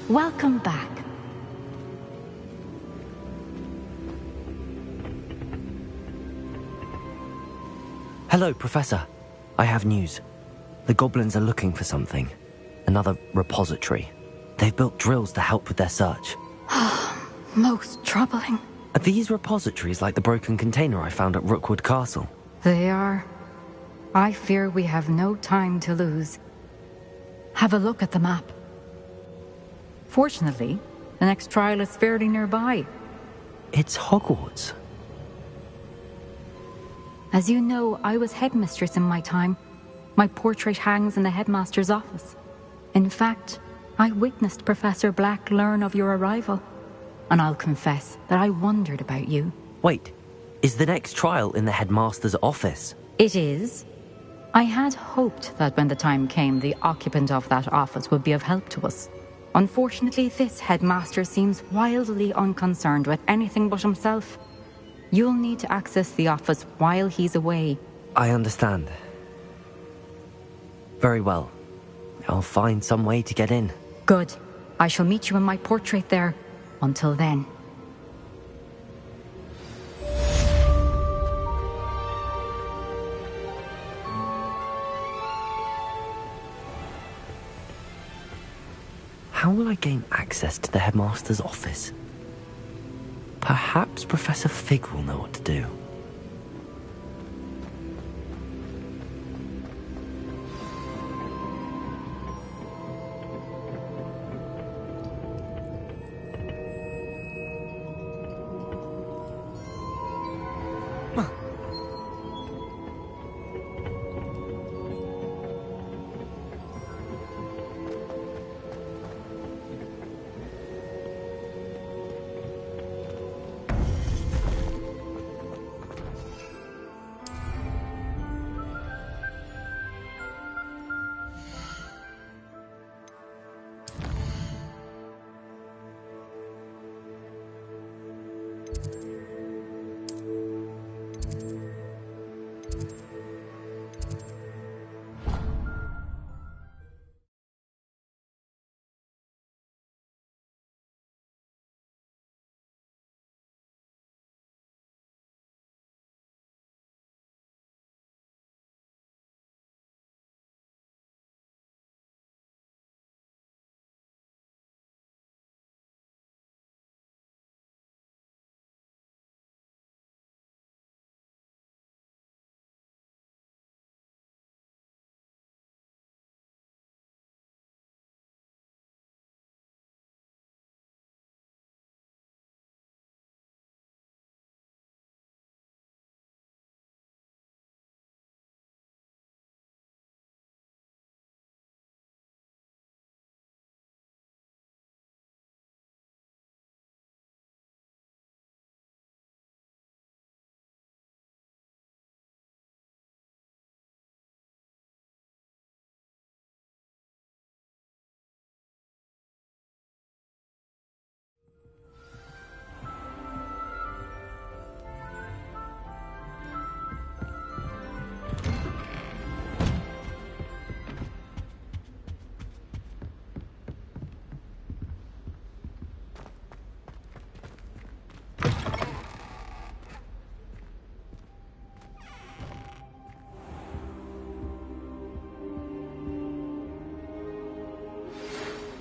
Welcome back. Hello, Professor. I have news. The goblins are looking for something. Another repository. They've built drills to help with their search. Most troubling. Are these repositories like the broken container I found at Rookwood Castle? They are. I fear we have no time to lose. Have a look at the map. Fortunately, the next trial is fairly nearby. It's Hogwarts. As you know, I was headmistress in my time. My portrait hangs in the headmaster's office. In fact, I witnessed Professor Black learn of your arrival. And I'll confess that I wondered about you. Wait, is the next trial in the headmaster's office? It is. I had hoped that when the time came, the occupant of that office would be of help to us. Unfortunately, this headmaster seems wildly unconcerned with anything but himself. You'll need to access the office while he's away. I understand. Very well. I'll find some way to get in. Good. I shall meet you in my portrait there. Until then. How will I gain access to the headmaster's office? Perhaps Professor Fig will know what to do.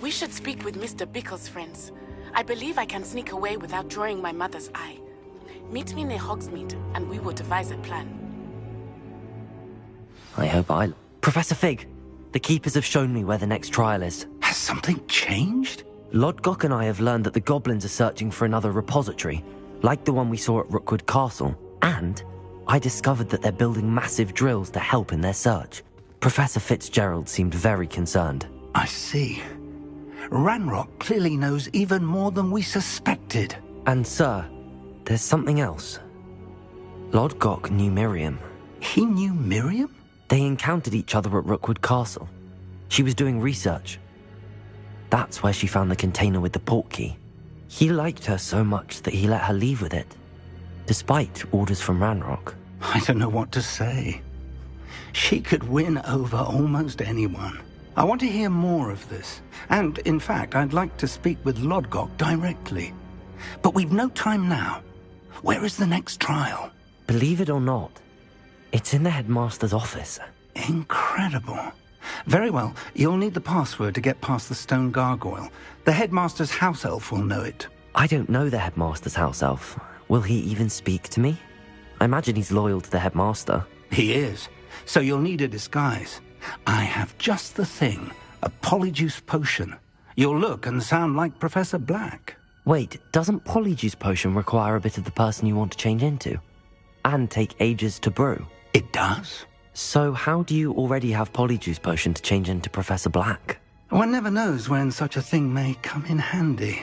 We should speak with Mr. Bickle's friends. I believe I can sneak away without drawing my mother's eye. Meet me near Hogsmeade, and we will devise a plan. I hope Professor Fig, the Keepers have shown me where the next trial is. Has something changed? Lodgok and I have learned that the goblins are searching for another repository, like the one we saw at Rookwood Castle, and I discovered that they're building massive drills to help in their search. Professor Fitzgerald seemed very concerned. I see. Ranrock clearly knows even more than we suspected. And sir, there's something else. Lodgok knew Miriam. He knew Miriam? They encountered each other at Rookwood Castle. She was doing research. That's where she found the container with the portkey. He liked her so much that he let her leave with it, despite orders from Ranrock. I don't know what to say. She could win over almost anyone. I want to hear more of this. And, in fact, I'd like to speak with Lodgok directly. But we've no time now. Where is the next trial? Believe it or not, it's in the headmaster's office. Incredible. Very well. You'll need the password to get past the stone gargoyle. The headmaster's house elf will know it. I don't know the headmaster's house elf. Will he even speak to me? I imagine he's loyal to the headmaster. He is. So you'll need a disguise. I have just the thing. A polyjuice potion. You'll look and sound like Professor Black. Wait, doesn't polyjuice potion require a bit of the person you want to change into? And take ages to brew? It does. So how do you already have polyjuice potion to change into Professor Black? One never knows when such a thing may come in handy.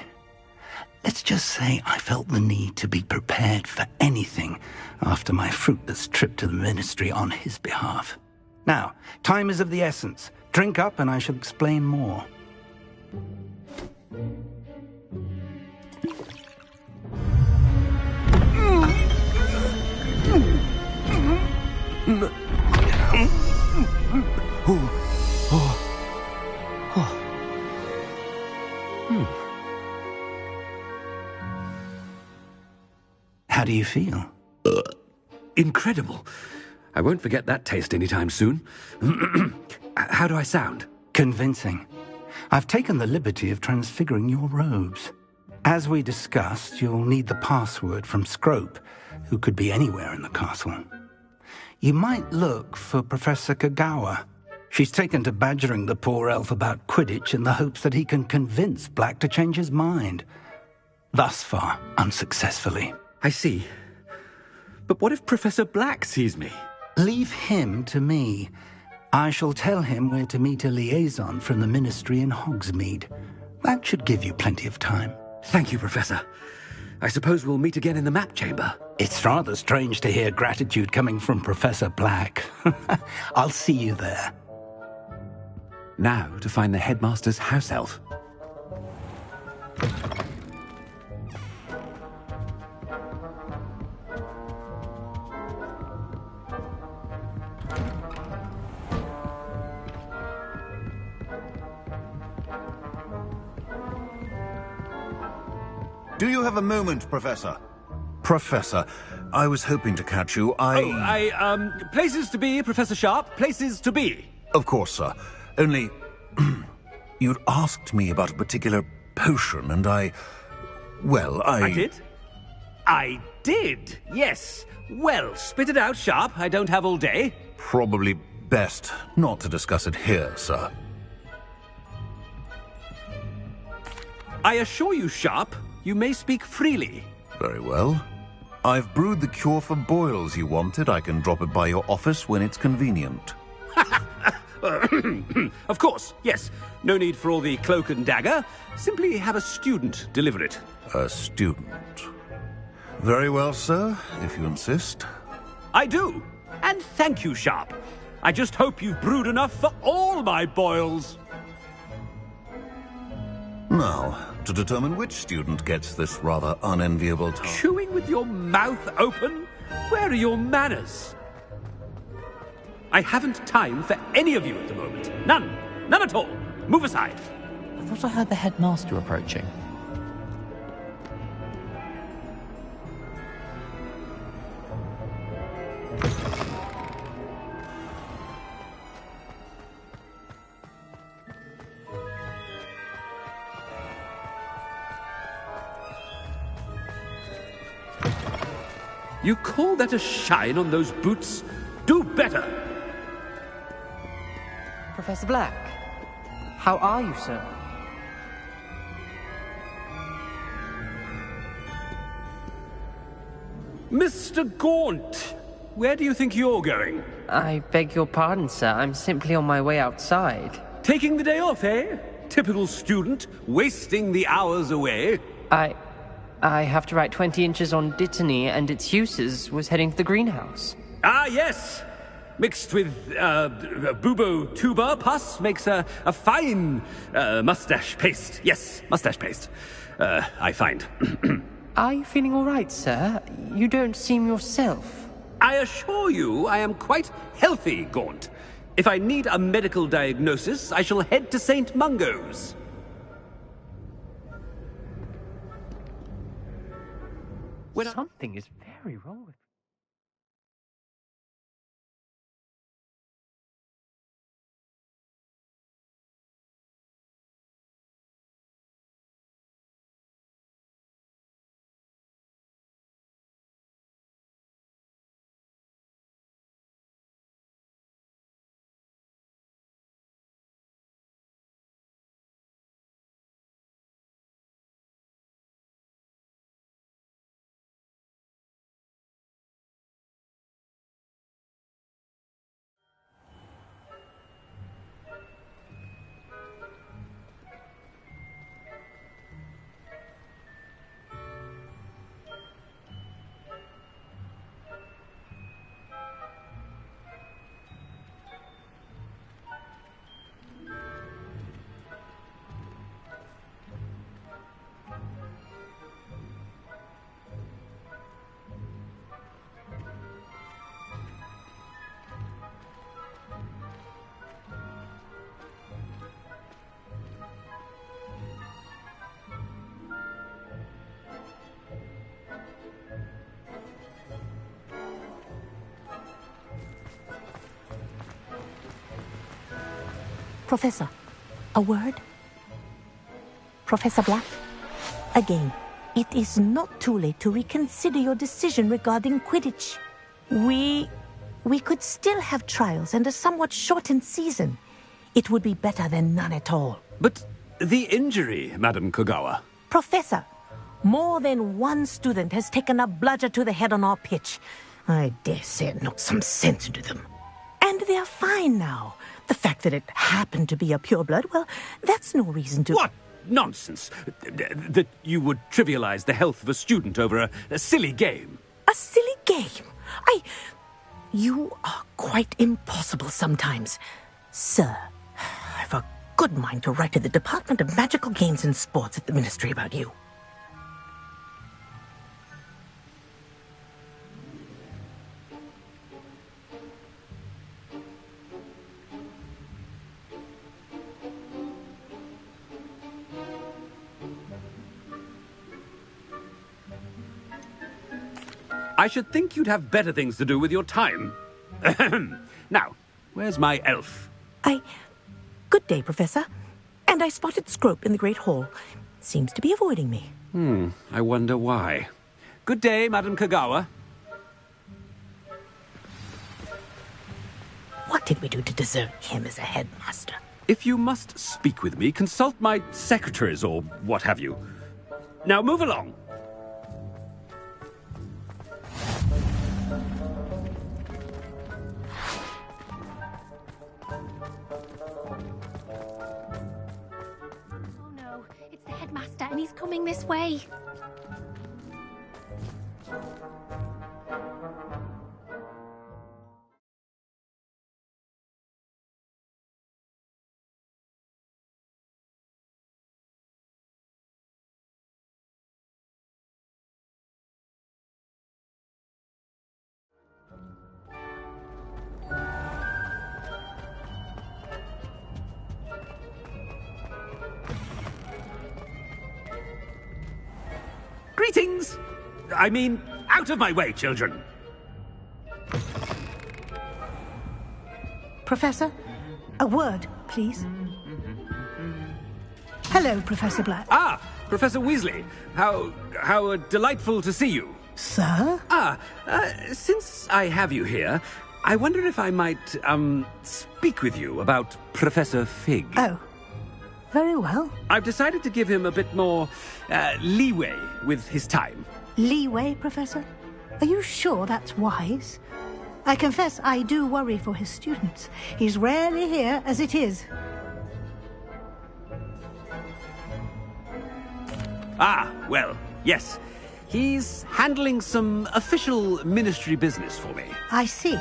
Let's just say I felt the need to be prepared for anything after my fruitless trip to the Ministry on his behalf. Now, time is of the essence. Drink up and I shall explain more. How do you feel? Incredible. I won't forget that taste anytime soon. How do I sound? Convincing. I've taken the liberty of transfiguring your robes. As we discussed, you'll need the password from Scrope, who could be anywhere in the castle. You might look for Professor Kagawa. She's taken to badgering the poor elf about Quidditch in the hopes that he can convince Black to change his mind. Thus far, unsuccessfully. I see. But what if Professor Black sees me? Leave him to me. I shall tell him where to meet a liaison from the Ministry in Hogsmeade. That should give you plenty of time. Thank you, Professor. I suppose we'll meet again in the map chamber. It's rather strange to hear gratitude coming from Professor Black. I'll see you there. Now to find the headmaster's house elf. Do you have a moment, Professor? Professor, I was hoping to catch you. Places to be, Professor Sharp. Places to be. Of course, sir. Only, you'd asked me about a particular potion, and I did? I did, yes. Well, spit it out, Sharp. I don't have all day. Probably best not to discuss it here, sir. I assure you, Sharp, you may speak freely. Very well. I've brewed the cure for boils you wanted. I can drop it by your office when it's convenient. Of course, yes. No need for all the cloak and dagger. Simply have a student deliver it. A student. Very well, sir, if you insist. I do. And thank you, Sharp. I just hope you've brewed enough for all my boils. Now, to determine which student gets this rather unenviable task. Chewing with your mouth open? Where are your manners? I haven't time for any of you at the moment. None. None at all. Move aside. I thought I heard the headmaster approaching. You call that a shine on those boots? Do better! Professor Black, how are you, sir? Mr. Gaunt, where do you think you're going? I beg your pardon, sir. I'm simply on my way outside. Taking the day off, eh? Typical student, wasting the hours away. I have to write 20 inches on Dittany and its uses. Was heading to the greenhouse. Ah, yes! Mixed with bubo tuber pus makes a fine mustache paste. Yes, mustache paste. I find. Are you feeling all right, sir? You don't seem yourself. I assure you I am quite healthy, Gaunt. If I need a medical diagnosis, I shall head to St. Mungo's. Something is very wrong with... Professor, a word? Professor Black? Again, it is not too late to reconsider your decision regarding Quidditch. We could still have trials and a somewhat shortened season. It would be better than none at all. But the injury, Madam Kogawa. Professor, more than one student has taken a bludger to the head on our pitch. I dare say it knocked some sense into them. And they're fine now. The fact that it happened to be a pureblood, well, that's no reason to... What nonsense! That you would trivialize the health of a student over a silly game. A silly game? You are quite impossible sometimes. Sir, I've a good mind to write to the Department of Magical Games and Sports at the Ministry about you. I should think you'd have better things to do with your time. Now, where's my elf? Good day, Professor. And I spotted Scrope in the Great Hall. Seems to be avoiding me. I wonder why. Good day, Madam Kogawa. What did we do to deserve him as a headmaster? If you must speak with me, consult my secretaries or what have you. Now move along. Headmaster, and he's coming this way. Greetings! I mean, out of my way, children! Professor, a word, please. Hello, Professor Black. Ah, Professor Weasley. How delightful to see you. Sir? Since I have you here, I wonder if I might, speak with you about Professor Fig. Oh. Very well. I've decided to give him a bit more, leeway with his time. Leeway, Professor? Are you sure that's wise? I confess I do worry for his students. He's rarely here as it is. Ah, well, yes. He's handling some official ministry business for me. I see.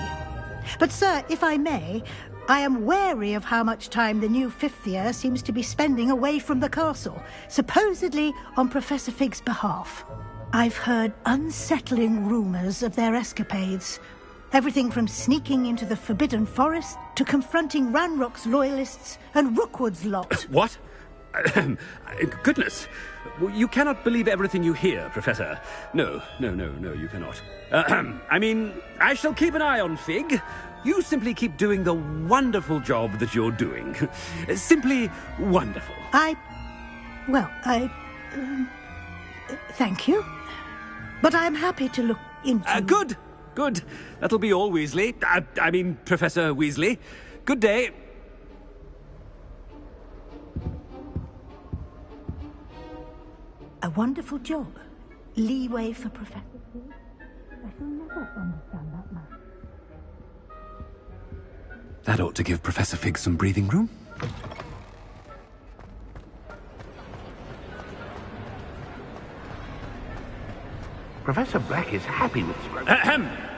But, sir, if I may, I am wary of how much time the new fifth year seems to be spending away from the castle, supposedly on Professor Fig's behalf. I've heard unsettling rumors of their escapades. Everything from sneaking into the Forbidden Forest to confronting Ranrock's loyalists and Rookwood's lot. What? Goodness. You cannot believe everything you hear, Professor. No, you cannot. I mean, I shall keep an eye on Fig. You simply keep doing the wonderful job that you're doing. Simply wonderful. Thank you. But I'm happy to look into... Good. That'll be all, Weasley. I mean, Professor Weasley. Good day. A wonderful job. Leeway for Professor. I shall never understand that man. That ought to give Professor Fig some breathing room. Professor Black is happy with Scrope.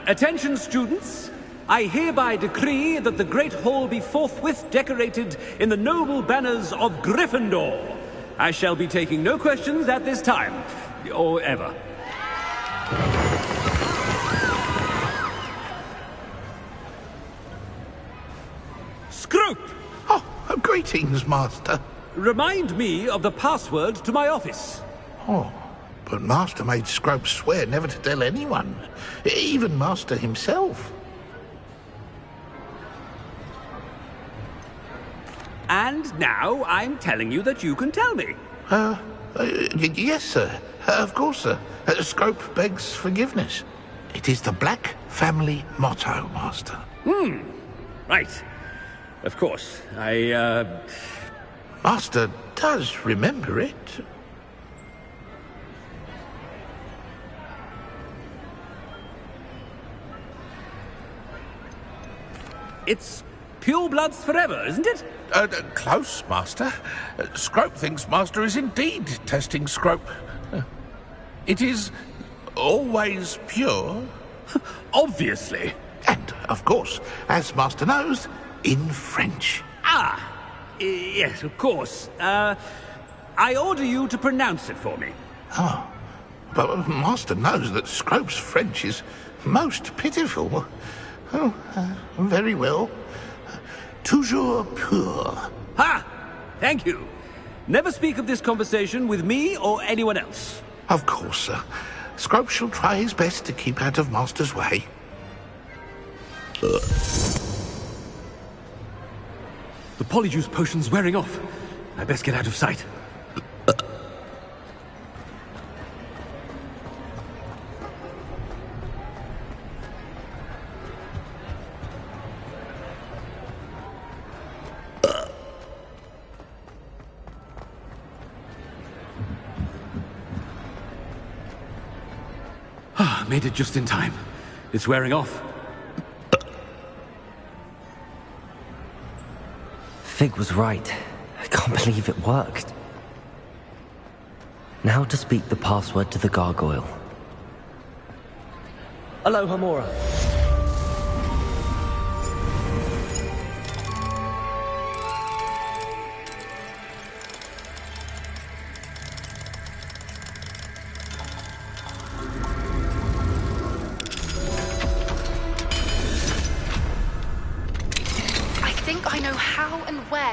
Attention, students. I hereby decree that the Great Hall be forthwith decorated in the noble banners of Gryffindor. I shall be taking no questions at this time, or ever. Scrope! Oh, greetings, Master. Remind me of the password to my office. Oh, but Master made Scrope swear never to tell anyone, even Master himself. And now I'm telling you that you can tell me. Yes, sir. Of course, sir. Scrope begs forgiveness. It is the Black family motto, Master. Right. Of course. Master does remember it. It's purebloods forever, isn't it? Close, Master. Scrope thinks Master is indeed testing Scrope. It is always pure. Obviously. And, of course, as Master knows, in French. Yes, of course. I order you to pronounce it for me. Oh, but Master knows that Scrope's French is most pitiful. Oh, very well. Toujours pur. Ha! Thank you. Never speak of this conversation with me or anyone else. Of course, sir. Scrope shall try his best to keep out of Master's way. The polyjuice potion's wearing off. I best get out of sight. Made it just in time. It's wearing off. Fig was right. I can't believe it worked. Now to speak the password to the gargoyle. Aloha Mora.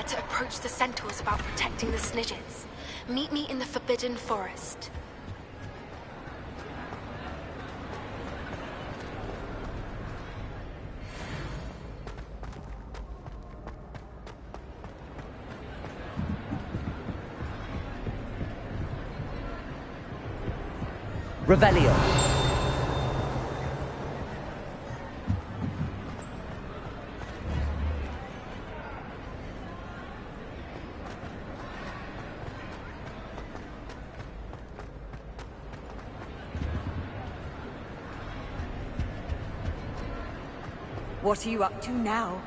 To approach the centaurs about protecting the Snidgets. Meet me in the Forbidden Forest. Revelio. What are you up to now?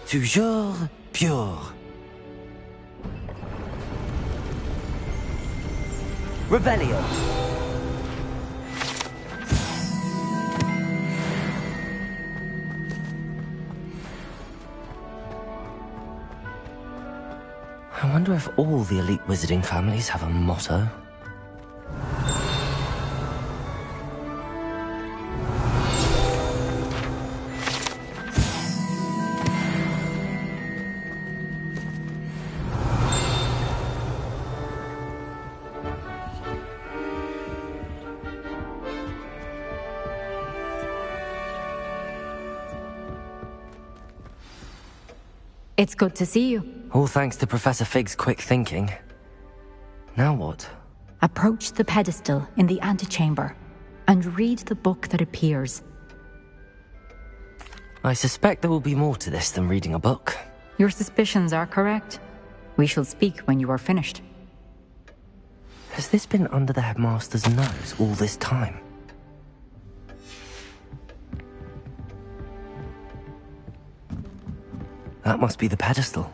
toujours pure. Revelio. I wonder if all the elite wizarding families have a motto. It's good to see you. All thanks to Professor Fig's quick thinking. Now what? Approach the pedestal in the antechamber and read the book that appears. I suspect there will be more to this than reading a book. Your suspicions are correct. We shall speak when you are finished. Has this been under the headmaster's nose all this time? That must be the pedestal.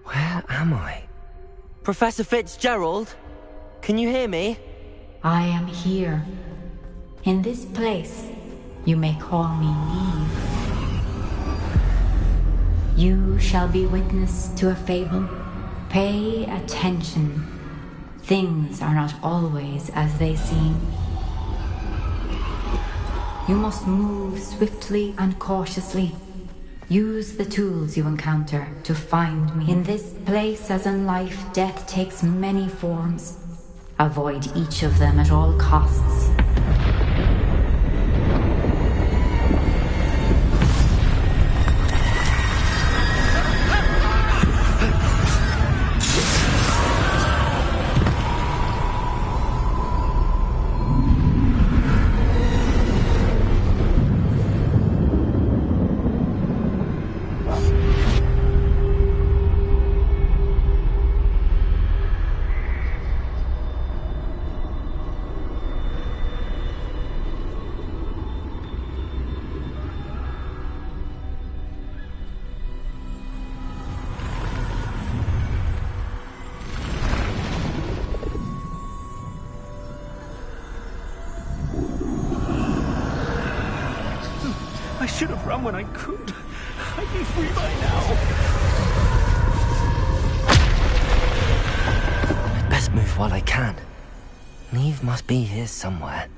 Where am I? Professor Fitzgerald? Can you hear me? I am here. In this place, you may call me Neve. You shall be witness to a fable. Pay attention. Things are not always as they seem. You must move swiftly and cautiously. Use the tools you encounter to find me. In this place, as in life, death takes many forms. Avoid each of them at all costs. I should have run when I could. I'd be free by now. I'd best move while I can. Neve must be here somewhere.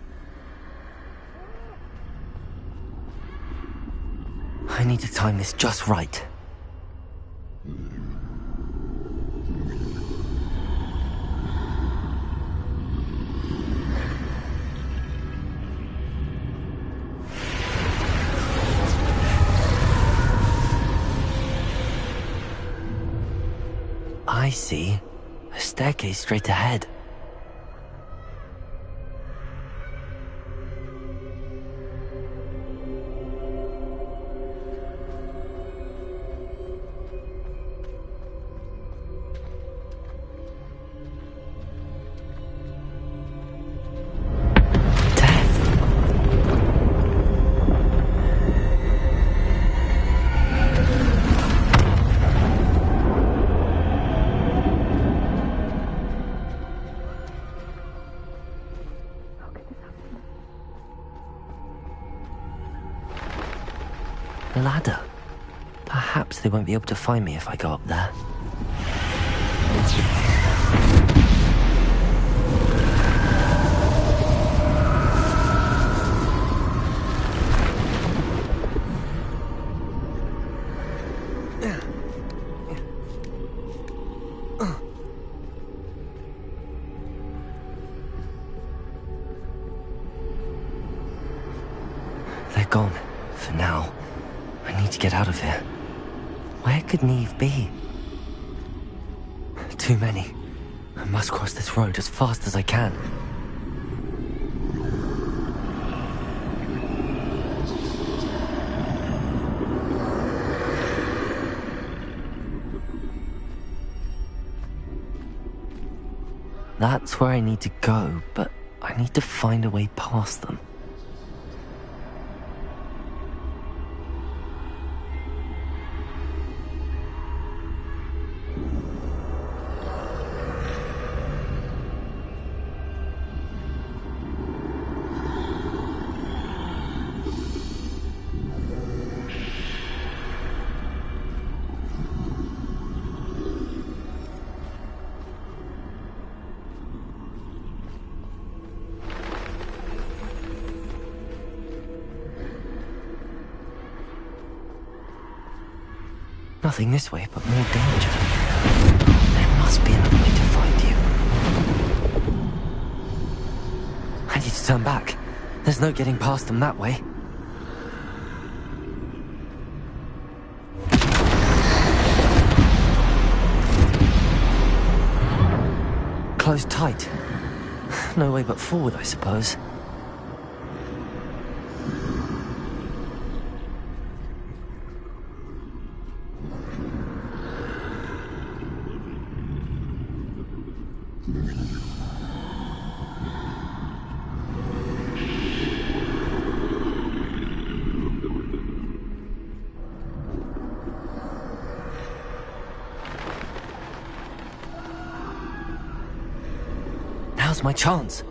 I need to time this just right. I see a staircase straight ahead. Ladder. Perhaps they won't be able to find me if I go up there. They're gone, for now. I need to get out of here. Where could Neve be? Too many. I must cross this road as fast as I can. That's where I need to go, but I need to find a way past them. Nothing this way, but more danger. There must be another way to find you. I need to turn back. There's no getting past them that way. Closed tight. No way but forward, I suppose. Now's my chance.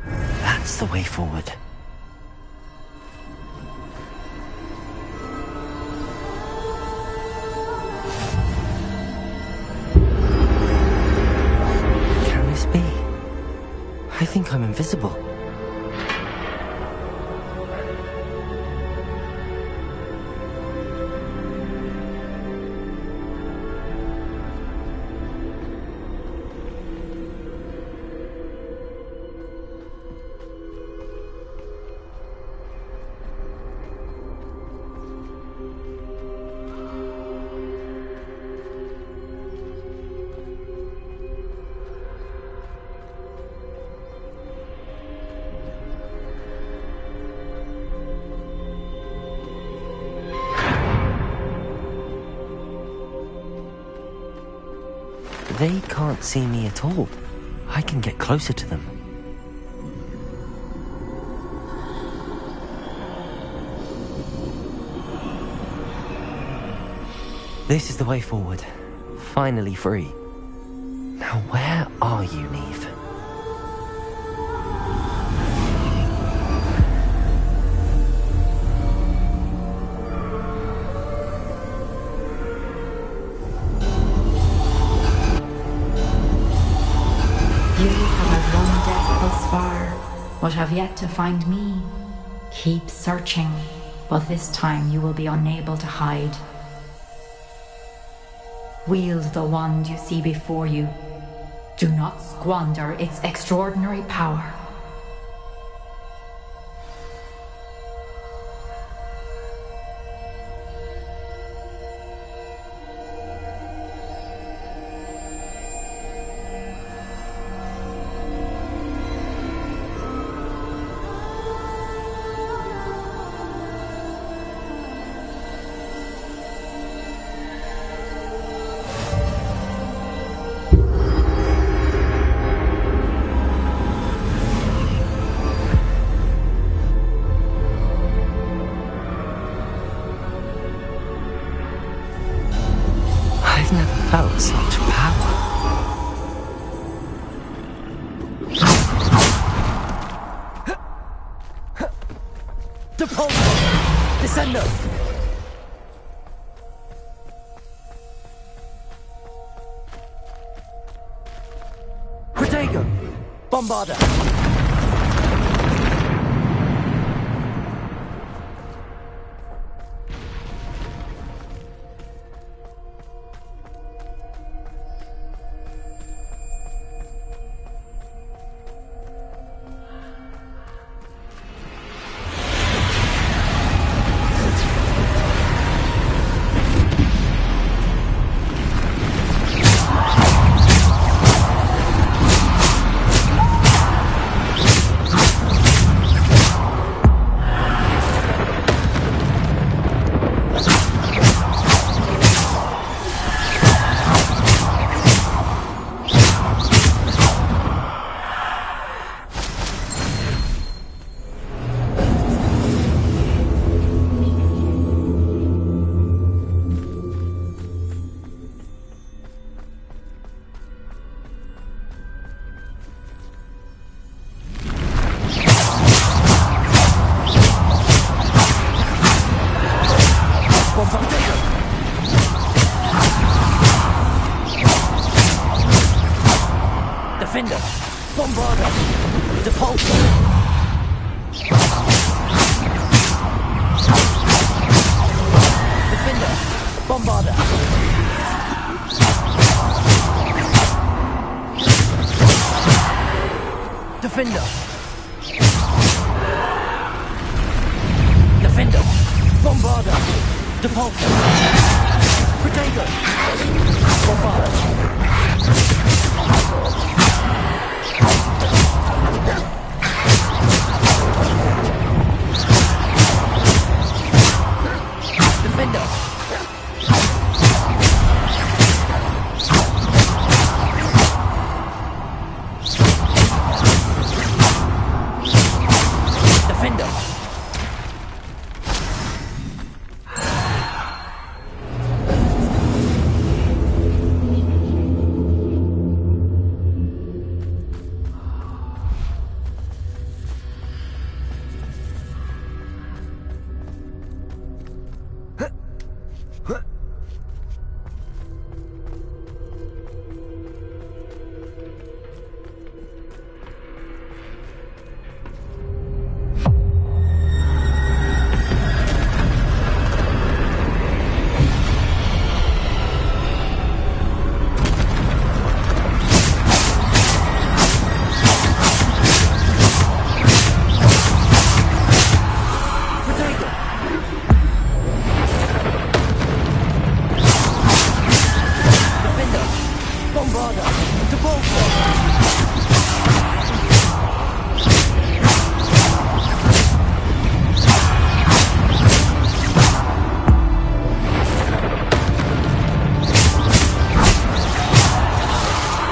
That's the way forward. Can this be? I think I'm invisible. They can't see me at all. I can get closer to them. This is the way forward. Finally free. Now where are you, Neve? But have yet to find me. Keep searching, but this time you will be unable to hide. Wield the wand you see before you. Do not squander its extraordinary power. I've never felt such power. Depulso! Descendo! Protego! Bombarda! Defender! Bombarder! Depulsor! Defender! Bombarder! Defender! Defender! Bombarder! Depulsor! Protego! Bombarder! Defender!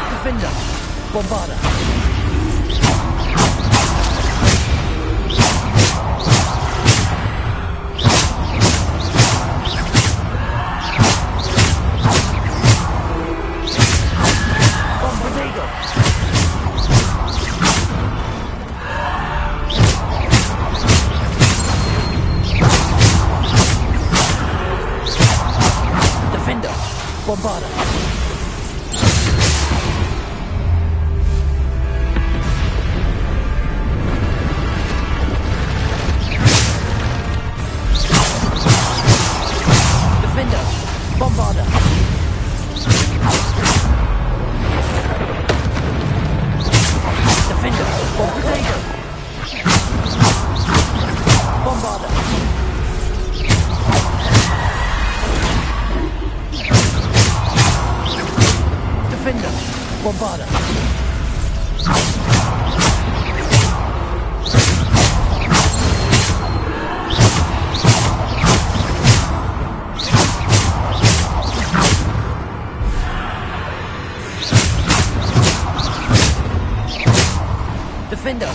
Defender! Bombarder! Defender! Bombarder! Bombarder! Defender! Bombarder! Bombarder! Defender! Bombarder! Defender!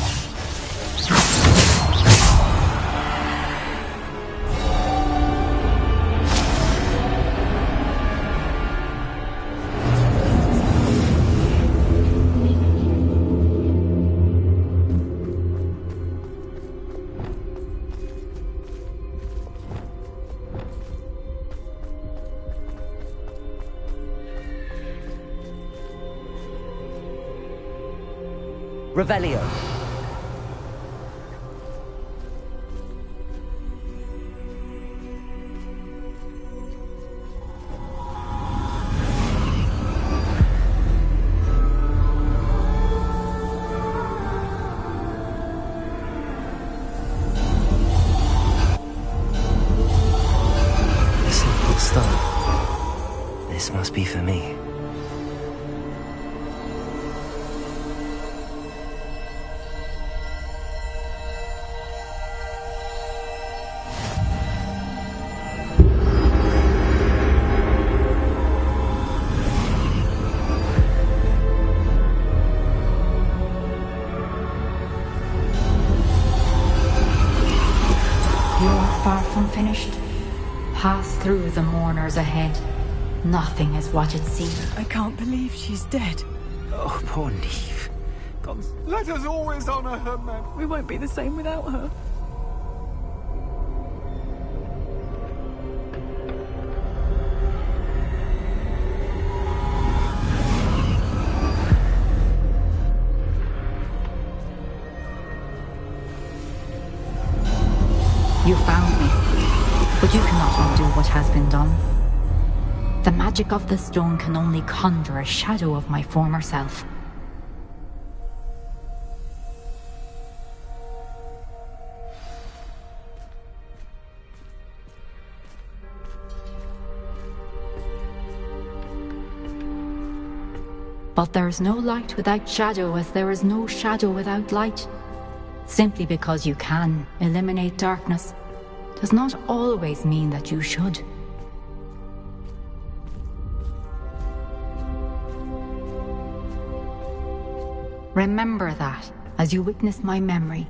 Revelio. A simple star. This must be for me. Far from finished. Pass through the mourners ahead. Nothing is what it seems. I can't believe she's dead. Oh, poor Neve. God, let us always honor her memory. We won't be the same without her. But you cannot undo what has been done. The magic of the stone can only conjure a shadow of my former self. But there is no light without shadow, as there is no shadow without light. Simply because you can eliminate darkness does not always mean that you should. Remember that as you witness my memory.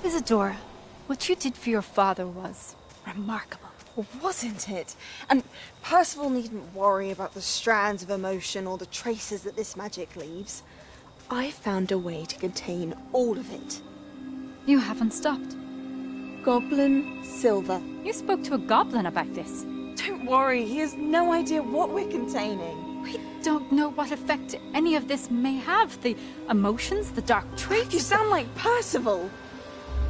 Isadora, what you did for your father was remarkable. Well, wasn't it? And Percival needn't worry about the strands of emotion or the traces that this magic leaves. I found a way to contain all of it. You haven't stopped. Goblin Silver. You spoke to a goblin about this. Don't worry, he has no idea what we're containing. We don't know what effect any of this may have. The emotions, the dark traits. You sound like Percival.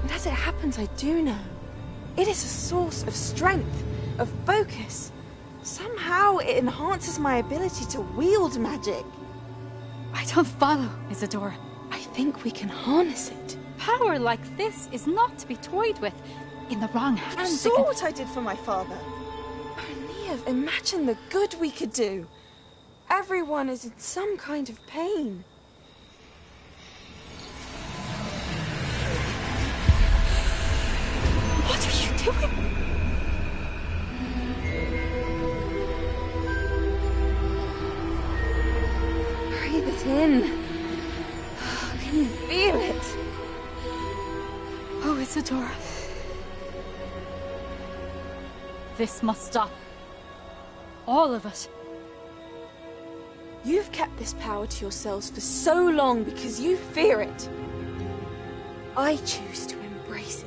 And as it happens, I do know. It is a source of strength, of focus. Somehow it enhances my ability to wield magic. I don't follow, Isadora. I think we can harness it. Power like this is not to be toyed with. In the wrong hands. You saw what I did for my father. Neve, imagine the good we could do. Everyone is in some kind of pain. What are you doing? Breathe it in. Can you feel it? Oh, Isadora. This must stop. All of it. You've kept this power to yourselves for so long because you fear it. I choose to embrace it.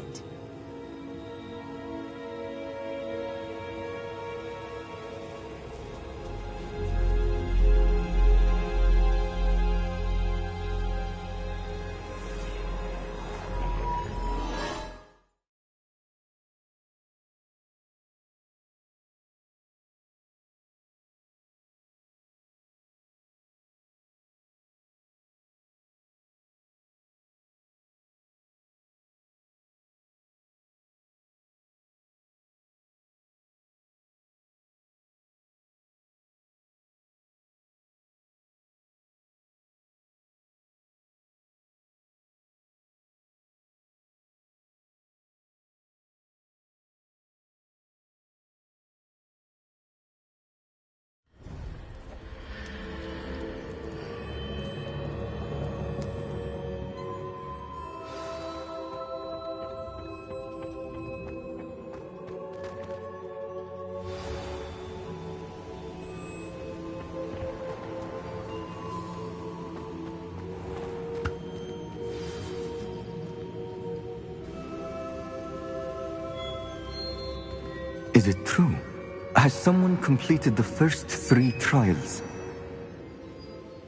Is it true? Has someone completed the first 3 trials?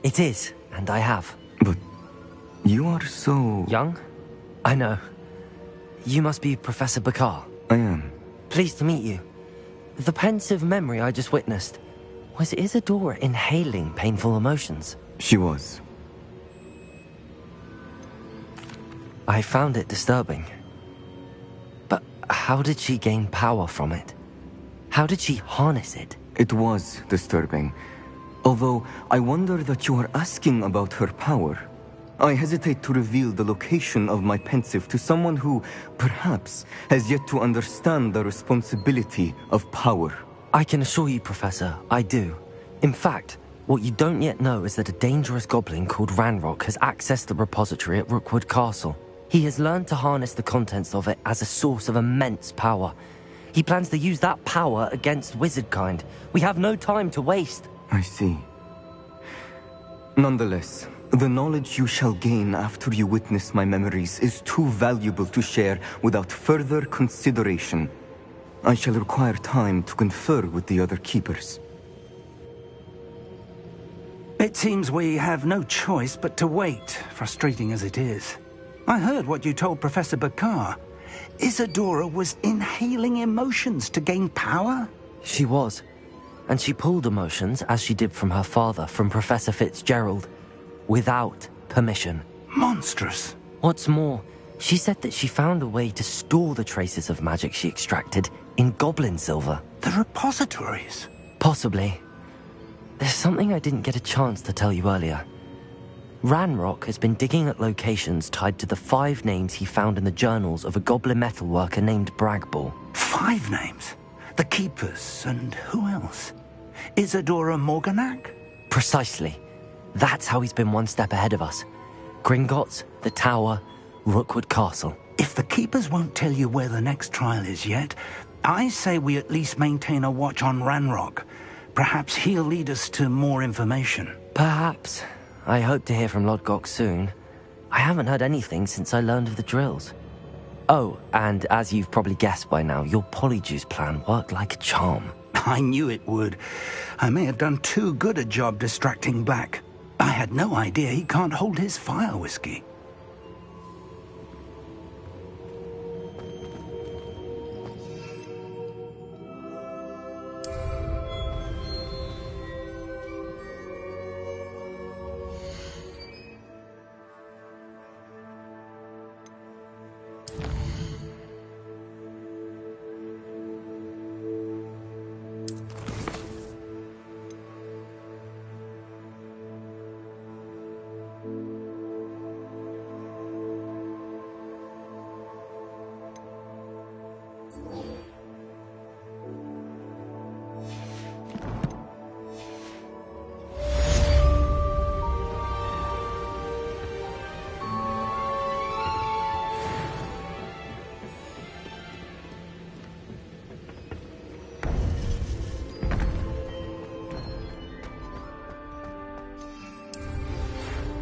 It is, and I have. But you are so... young? I know. You must be Professor Bakar. I am. Pleased to meet you. The pensive memory I just witnessed, was Isadora inhaling painful emotions? She was. I found it disturbing. But how did she gain power from it? How did she harness it? It was disturbing. Although, I wonder that you are asking about her power. I hesitate to reveal the location of my pensive to someone who, perhaps, has yet to understand the responsibility of power. I can assure you, Professor, I do. In fact, what you don't yet know is that a dangerous goblin called Ranrock has accessed the repository at Rookwood Castle. He has learned to harness the contents of it as a source of immense power. He plans to use that power against wizardkind. We have no time to waste. I see. Nonetheless, the knowledge you shall gain after you witness my memories is too valuable to share without further consideration. I shall require time to confer with the other keepers. It seems we have no choice but to wait, frustrating as it is. I heard what you told Professor Bakar. Isadora was inhaling emotions to gain power? She was. And she pulled emotions, as she did from her father, from Professor Fitzgerald, without permission. Monstrous. What's more, she said that she found a way to store the traces of magic she extracted in goblin silver. The repositories? Possibly. There's something I didn't get a chance to tell you earlier. Ranrock has been digging at locations tied to the 5 names he found in the journals of a goblin metalworker named Bragball. 5 names? The Keepers, and who else? Isadora Morganac? Precisely. That's how he's been one step ahead of us. Gringotts, the Tower, Rookwood Castle. If the Keepers won't tell you where the next trial is yet, I say we at least maintain a watch on Ranrock. Perhaps he'll lead us to more information. Perhaps. I hope to hear from Lodgok soon. I haven't heard anything since I learned of the drills. Oh, and as you've probably guessed by now, your polyjuice plan worked like a charm. I knew it would. I may have done too good a job distracting Black. I had no idea he can't hold his fire whiskey.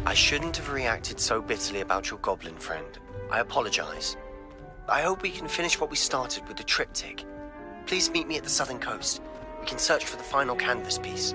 I shouldn't have reacted so bitterly about your goblin friend. I apologize. I hope we can finish what we started with the triptych. Please meet me at the southern coast. We can search for the final canvas piece.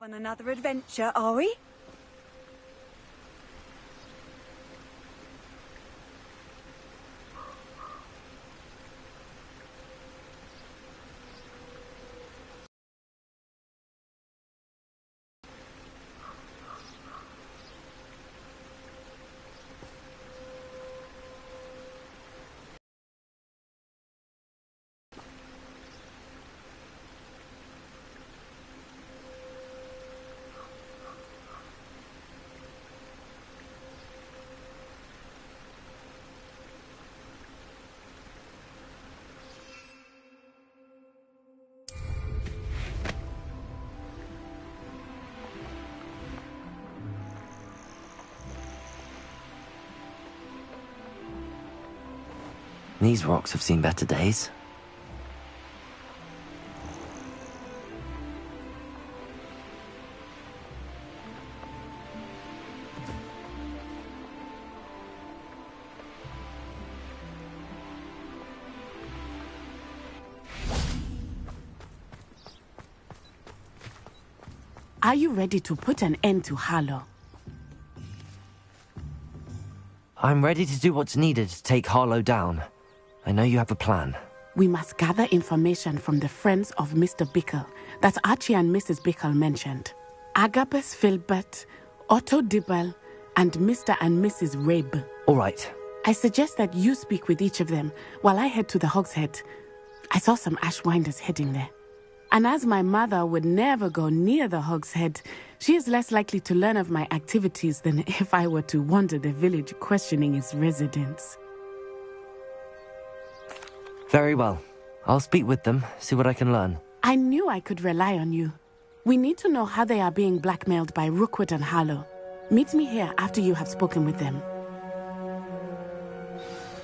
On another adventure, are we? These rocks have seen better days. Are you ready to put an end to Harlow? I'm ready to do what's needed to take Harlow down. I know you have a plan. We must gather information from the friends of Mr. Bickle that Archie and Mrs. Bickle mentioned. Agabus Filbert, Otto Dibble, and Mr. and Mrs. Rabe. All right. I suggest that you speak with each of them while I head to the Hogshead. I saw some Ashwinders heading there. And as my mother would never go near the Hogshead, she is less likely to learn of my activities than if I were to wander the village questioning its residents. Very well. I'll speak with them, see what I can learn. I knew I could rely on you. We need to know how they are being blackmailed by Rookwood and Harlow. Meet me here after you have spoken with them.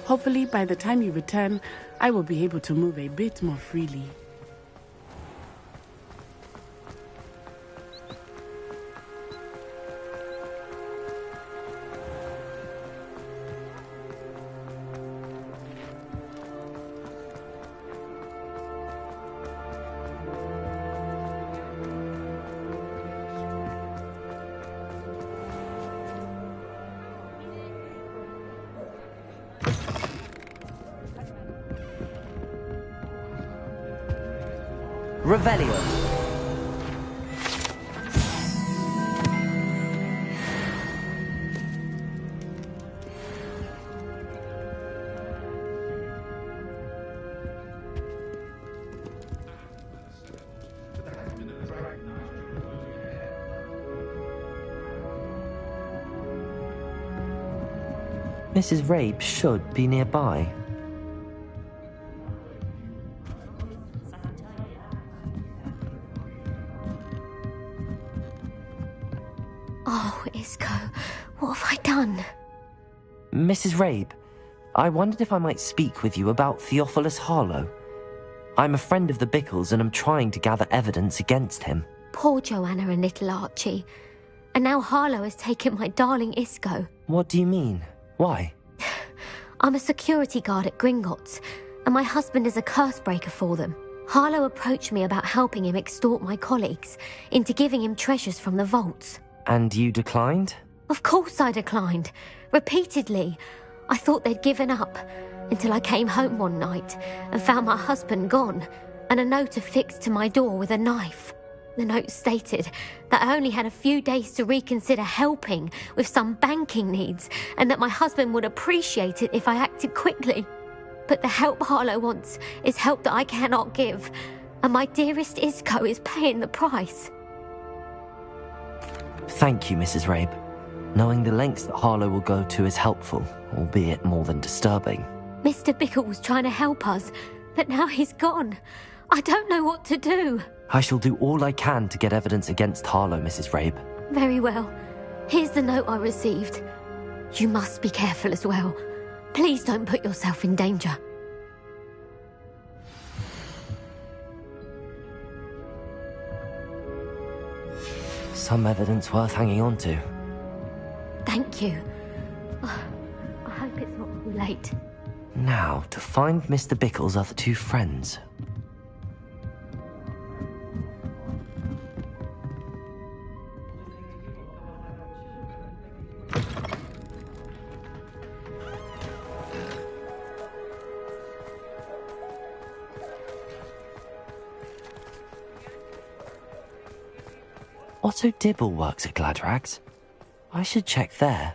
Hopefully, by the time you return, I will be able to move a bit more freely. Revelio. Mrs. Rabe should be nearby. Oh, Isco, what have I done? Mrs. Rabe, I wondered if I might speak with you about Theophilus Harlow. I'm a friend of the Bickles and I'm trying to gather evidence against him. Poor Joanna and little Archie. And now Harlow has taken my darling Isco. What do you mean? Why? I'm a security guard at Gringotts, and my husband is a curse breaker for them. Harlow approached me about helping him extort my colleagues into giving him treasures from the vaults. And you declined? Of course I declined. Repeatedly. I thought they'd given up, until I came home one night and found my husband gone, and a note affixed to my door with a knife. The note stated that I only had a few days to reconsider helping with some banking needs, and that my husband would appreciate it if I acted quickly. But the help Harlow wants is help that I cannot give, and my dearest Isco is paying the price. Thank you, Mrs. Rabe. Knowing the lengths that Harlow will go to is helpful, albeit more than disturbing. Mr. Bickle was trying to help us, but now he's gone. I don't know what to do. I shall do all I can to get evidence against Harlow, Mrs. Rabe. Very well. Here's the note I received. You must be careful as well. Please don't put yourself in danger. Some evidence worth hanging on to. Thank you. I hope it's not too late. Now, to find Mr. Bickle's other two friends. Otto Dibble works at Gladrags. I should check there.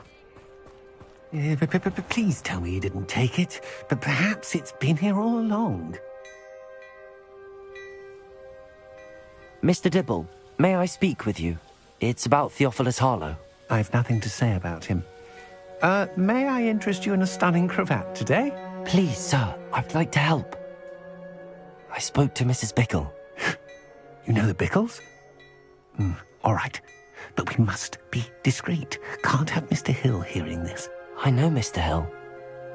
Please tell me you didn't take it. But perhaps it's been here all along. Mr. Dibble, may I speak with you? It's about Theophilus Harlow. I've nothing to say about him. May I interest you in a stunning cravat today? Please, sir, I'd like to help. I spoke to Mrs. Bickle. You know the Bickles? All right. But we must be discreet. Can't have Mr. Hill hearing this. I know Mr. Hill.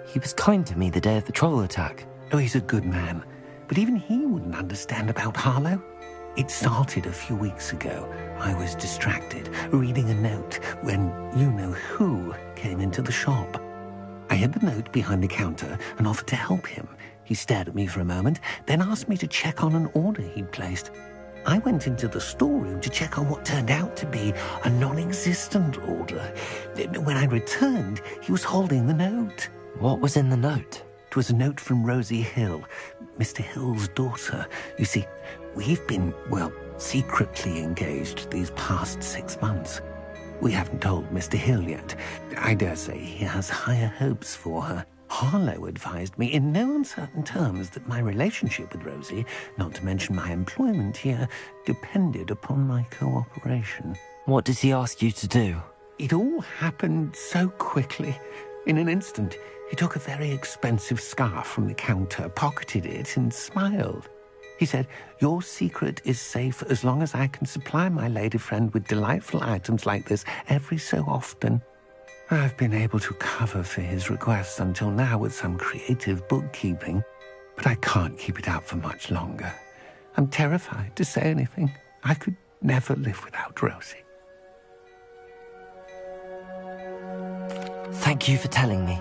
He was kind to me the day of the troll attack. Oh, he's a good man. But even he wouldn't understand about Harlow. It started a few weeks ago. I was distracted, reading a note, when you-know-who came into the shop. I hid the note behind the counter and offered to help him. He stared at me for a moment, then asked me to check on an order he'd placed. I went into the storeroom to check on what turned out to be a non-existent order. When I returned, he was holding the note. What was in the note? It was a note from Rosie Hill, Mr. Hill's daughter. You see, we've been, well, secretly engaged these past 6 months. We haven't told Mr. Hill yet. I dare say he has higher hopes for her. Harlow advised me in no uncertain terms that my relationship with Rosie, not to mention my employment here, depended upon my cooperation. What did he ask you to do? It all happened so quickly. In an instant, he took a very expensive scarf from the counter, pocketed it, and smiled. He said, "Your secret is safe as long as I can supply my lady friend with delightful items like this every so often." I've been able to cover for his requests until now with some creative bookkeeping, but I can't keep it up for much longer. I'm terrified to say anything. I could never live without Rosie. Thank you for telling me.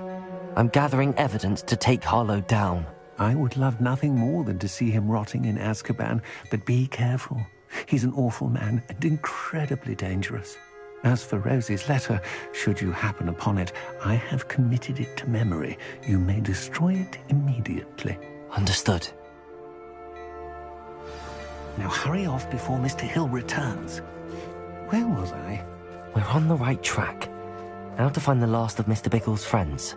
I'm gathering evidence to take Harlow down. I would love nothing more than to see him rotting in Azkaban, but be careful. He's an awful man and incredibly dangerous. As for Rosie's letter, should you happen upon it, I have committed it to memory. You may destroy it immediately. Understood. Now hurry off before Mr. Hill returns. Where was I? We're on the right track. Now to find the last of Mr. Bickle's friends.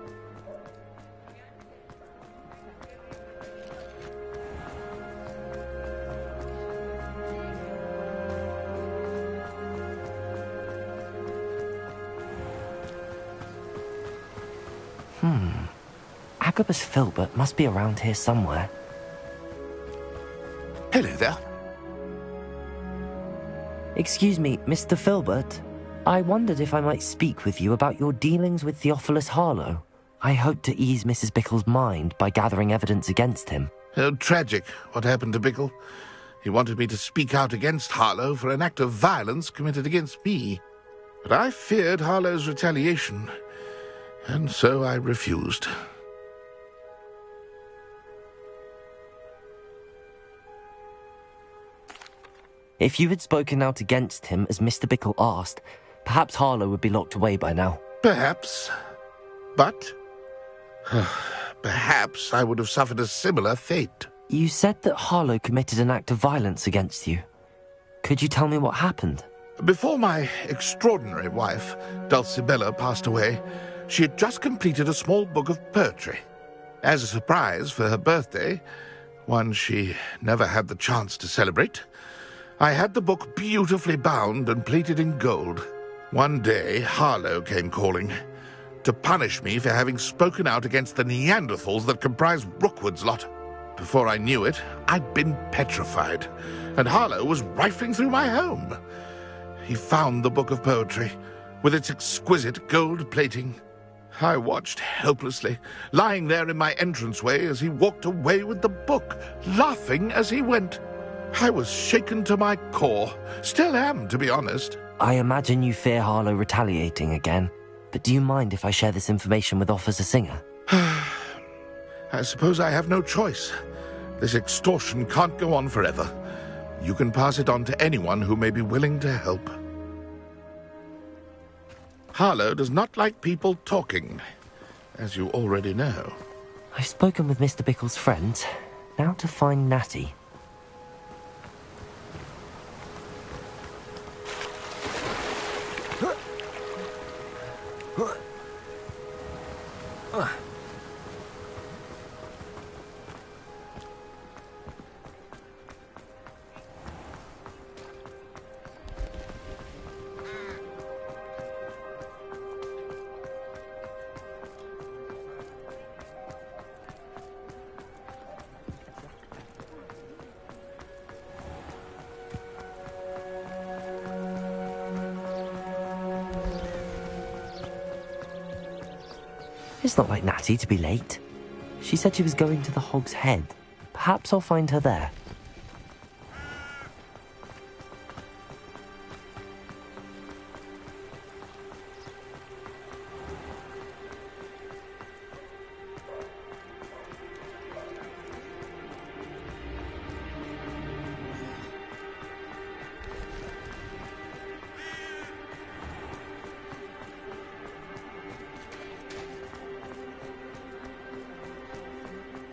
Agabus Filbert must be around here somewhere. Hello there. Excuse me, Mr. Filbert. I wondered if I might speak with you about your dealings with Theophilus Harlow. I hope to ease Mrs. Bickle's mind by gathering evidence against him. Oh, tragic what happened to Bickle. He wanted me to speak out against Harlow for an act of violence committed against me. But I feared Harlow's retaliation, and so I refused. If you had spoken out against him as Mr. Bickle asked, perhaps Harlow would be locked away by now. Perhaps. But perhaps I would have suffered a similar fate. You said that Harlow committed an act of violence against you. Could you tell me what happened? Before my extraordinary wife, Dulcibella, passed away, she had just completed a small book of poetry. As a surprise for her birthday, one she never had the chance to celebrate, I had the book beautifully bound and plated in gold. One day, Harlow came calling to punish me for having spoken out against the Neanderthals that comprise Rookwood's lot. Before I knew it, I'd been petrified, and Harlow was rifling through my home. He found the book of poetry, with its exquisite gold plating. I watched helplessly, lying there in my entranceway as he walked away with the book, laughing as he went. I was shaken to my core. Still am, to be honest. I imagine you fear Harlow retaliating again, but do you mind if I share this information with Officer Singer? I suppose I have no choice. This extortion can't go on forever. You can pass it on to anyone who may be willing to help. Harlow does not like people talking, as you already know. I've spoken with Mr. Bickle's friends. Now to find Natty. It's not like Natty to be late. She said she was going to the Hog's Head. Perhaps I'll find her there.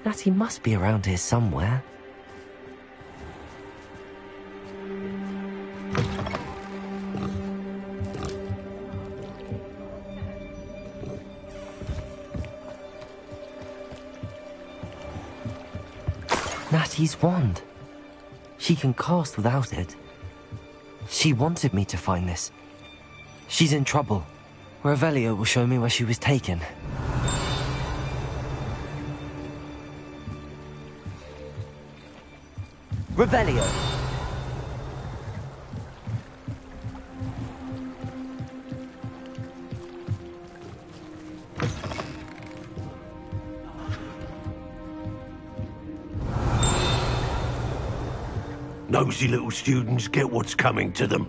Natty must be around here somewhere. Natty's wand. She can cast without it. She wanted me to find this. She's in trouble. Revelio will show me where she was taken. Revelio! Nosy little students get what's coming to them.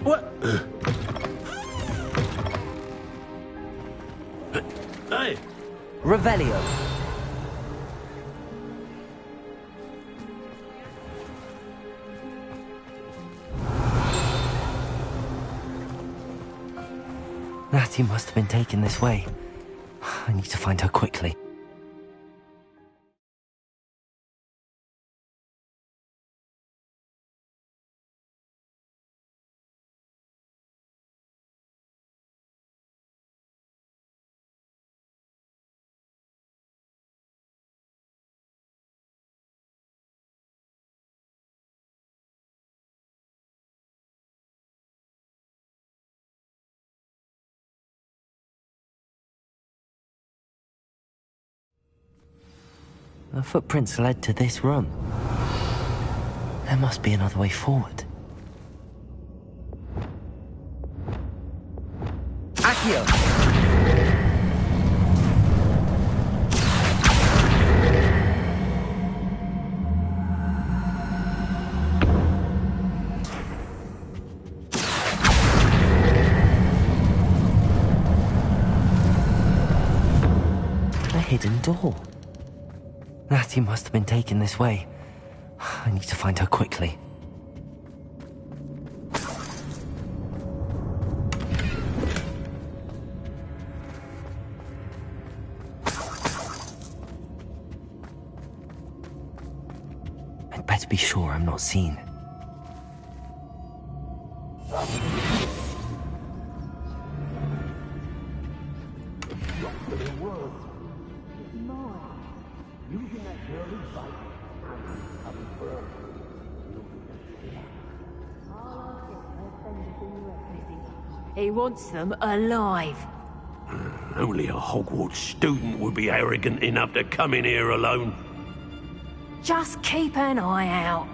What? Hey! Revelio! Natty must have been taken this way. I need to find her quickly. The footprints led to this room. There must be another way forward. Accio! A hidden door. Natty must have been taken this way. I need to find her quickly. I'd better be sure I'm not seen. He wants them alive. Only a Hogwarts student would be arrogant enough to come in here alone. Just keep an eye out.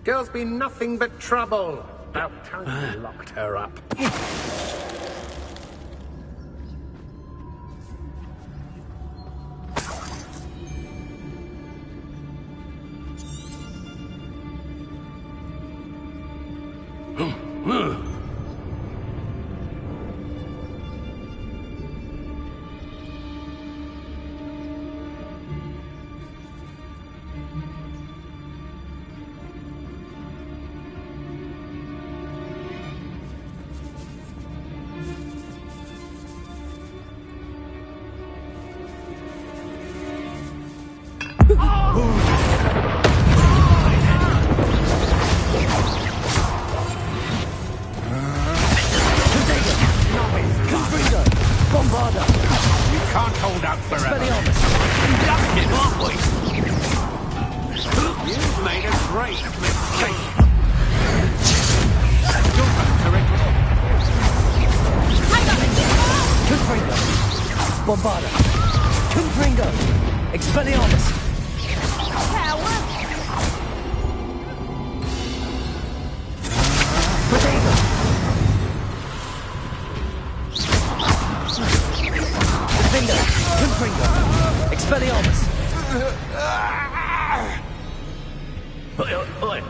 Girl's been nothing but trouble. About time you locked her up. You've made a great mistake. Confringo! Bombarda! Confringo! Expelliarmus! Coward! Protego! Confringo! Confringo! Expelliarmus! Oi, oi.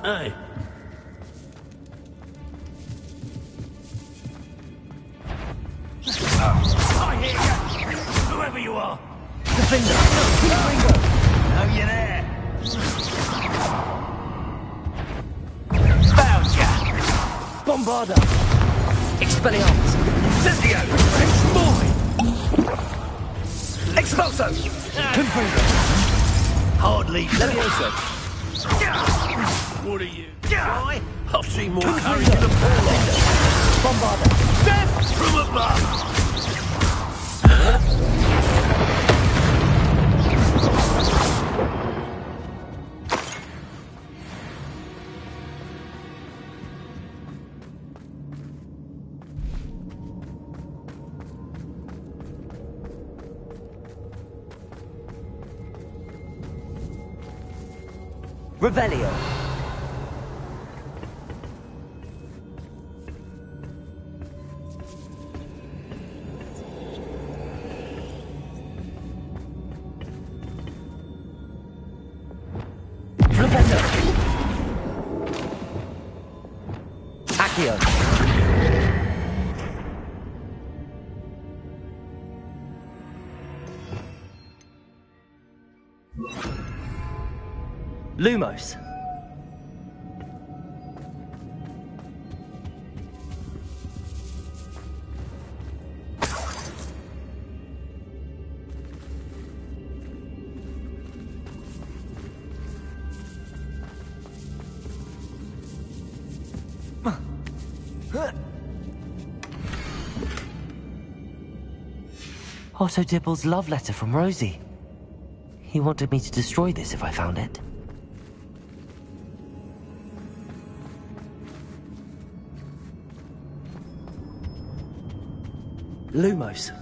Hey. I hear you! Whoever you are! Defender! Confringo! Know you there! Found ya! Bombarda! Expelliarmus! Incendio! Boy! Expulso! Confringo! Hardly. Levioso! What are you? Guy? I've seen more courage in a pool. Bombarda! Death from above! Revelio! Flipendo! Accio! Lumos! Otto Dibble's love letter from Rosie. He wanted me to destroy this if I found it. Lumos.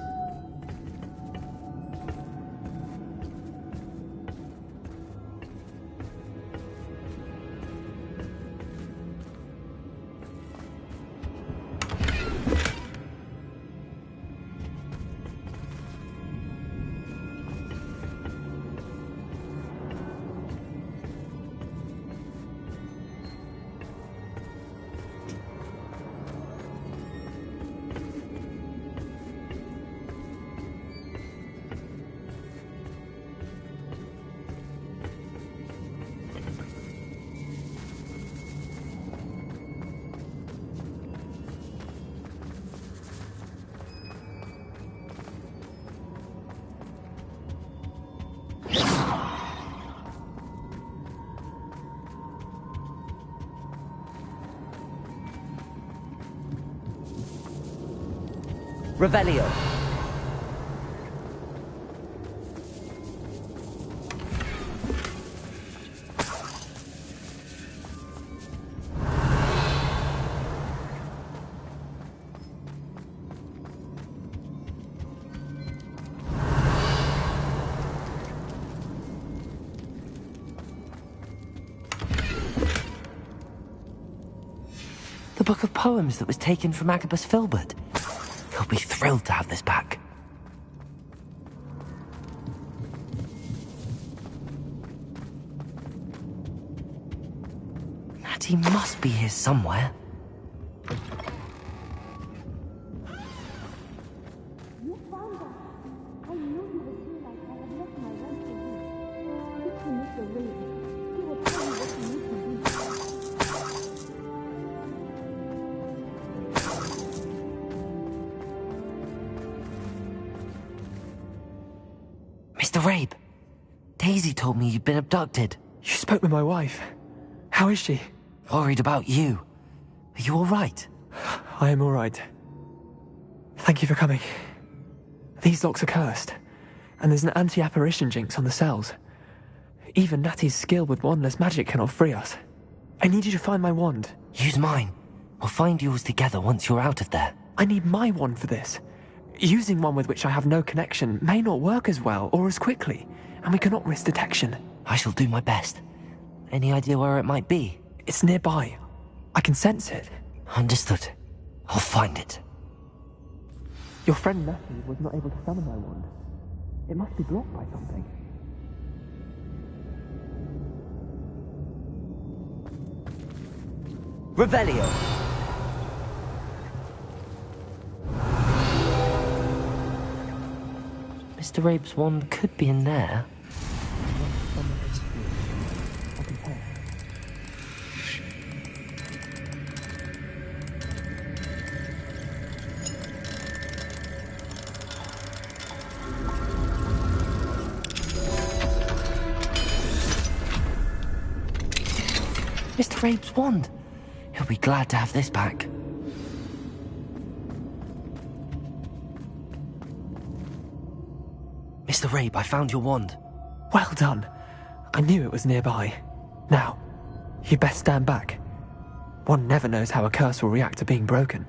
Revelio. The book of poems that was taken from Agabus Filbert. He'll be thrilled to have this back. Natty must be here somewhere. Mr. Rabe, Daisy told me you'd been abducted. You spoke with my wife. How is she? Worried about you. Are you all right? I am all right. Thank you for coming. These locks are cursed, and there's an anti-apparition jinx on the cells. Even Natty's skill with wandless magic cannot free us. I need you to find my wand. Use mine. We'll find yours together once you're out of there. I need my wand for this. Using one with which I have no connection may not work as well or as quickly, and we cannot risk detection. I shall do my best. Any idea where it might be? It's nearby. I can sense it. Understood. I'll find it. Your friend Natty was not able to summon my wand. It must be blocked by something. Revelio. Mr. Rabe's wand could be in there. Mr. Rabe's wand. He'll be glad to have this back. Mr. Rabe, I found your wand. Well done. I knew it was nearby. Now, you best stand back. One never knows how a curse will react to being broken.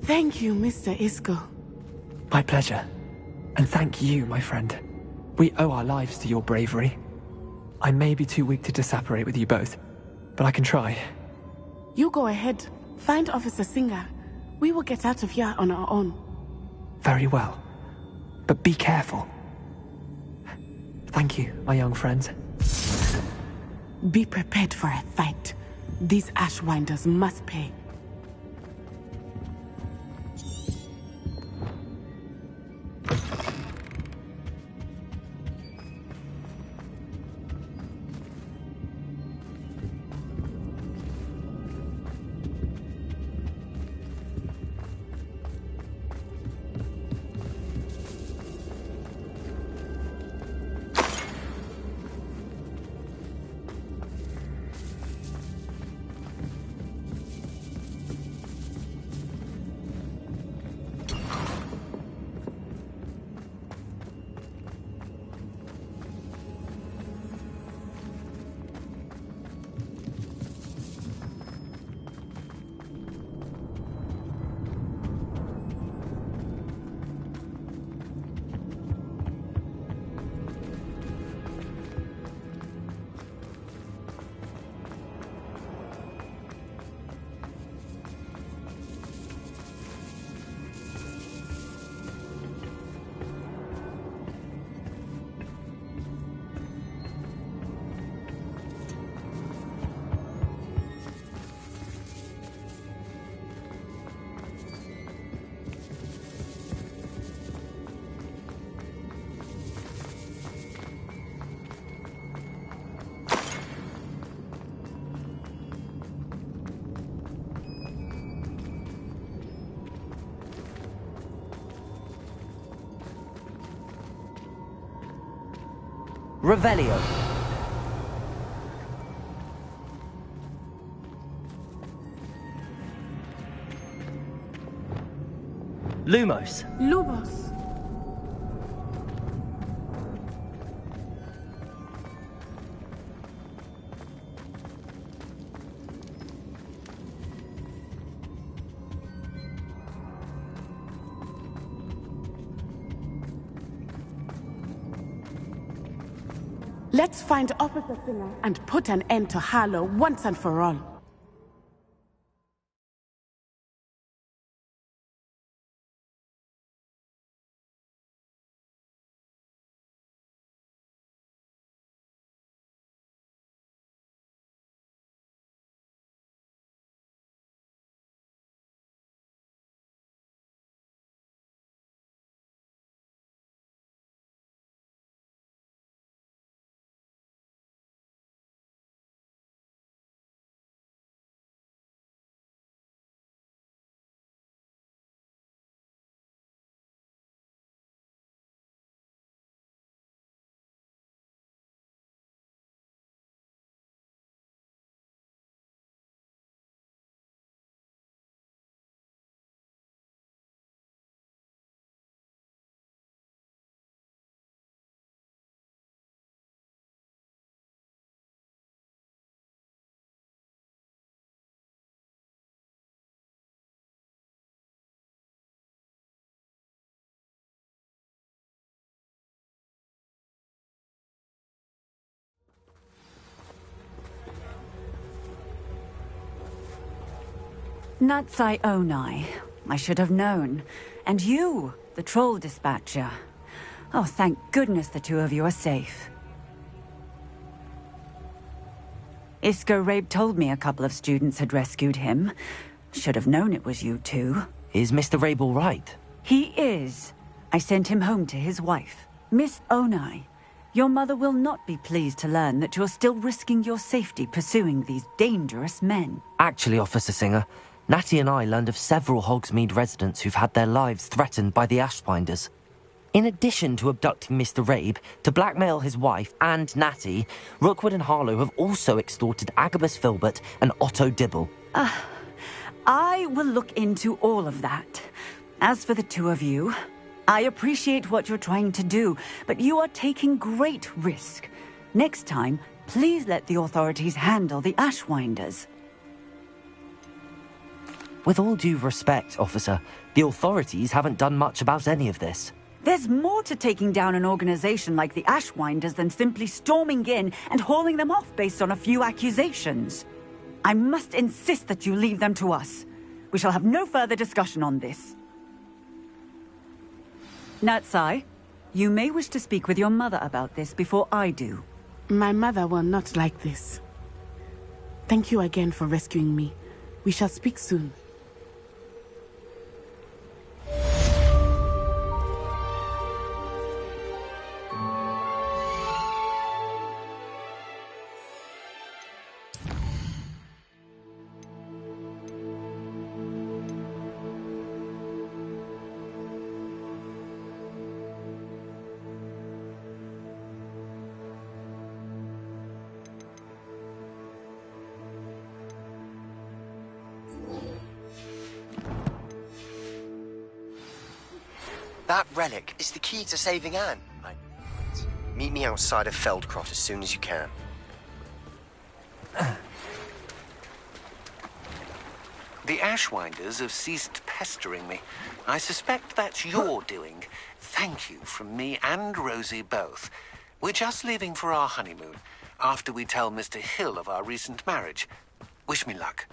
Thank you, Mr. Isco. My pleasure. And thank you, my friend. We owe our lives to your bravery. I may be too weak to disapparate with you both, but I can try. You go ahead. Find Officer Singer. We will get out of here on our own. Very well. But be careful. Thank you, my young friends. Be prepared for a fight. These Ashwinders must pay. Revelio. Lumos. Lumos. Let's find Officer Singer and put an end to Harlow once and for all. Natsai Onai. I should have known. And you, the troll dispatcher. Oh, thank goodness the two of you are safe. Isco Rabe told me a couple of students had rescued him. Should have known it was you two. Is Mr. Rabe all right? He is. I sent him home to his wife. Miss Onai, your mother will not be pleased to learn that you're still risking your safety pursuing these dangerous men. Actually, Officer Singer, Natty and I learned of several Hogsmeade residents who've had their lives threatened by the Ashbinders. In addition to abducting Mr. Rabe, to blackmail his wife and Natty, Rookwood and Harlow have also extorted Agabus Filbert and Otto Dibble. I will look into all of that. As for the two of you, I appreciate what you're trying to do, but you are taking great risk. Next time, please let the authorities handle the Ashwinders. With all due respect, officer, the authorities haven't done much about any of this. There's more to taking down an organization like the Ashwinders than simply storming in and hauling them off based on a few accusations. I must insist that you leave them to us. We shall have no further discussion on this. Natsai, you may wish to speak with your mother about this before I do. My mother will not like this. Thank you again for rescuing me. We shall speak soon. That relic is the key to saving Anne. Meet me outside of Feldcrot as soon as you can. The Ashwinders have ceased pestering me. I suspect that's your doing. Thank you from me and Rosie both. We're just leaving for our honeymoon, after we tell Mr. Hill of our recent marriage. Wish me luck.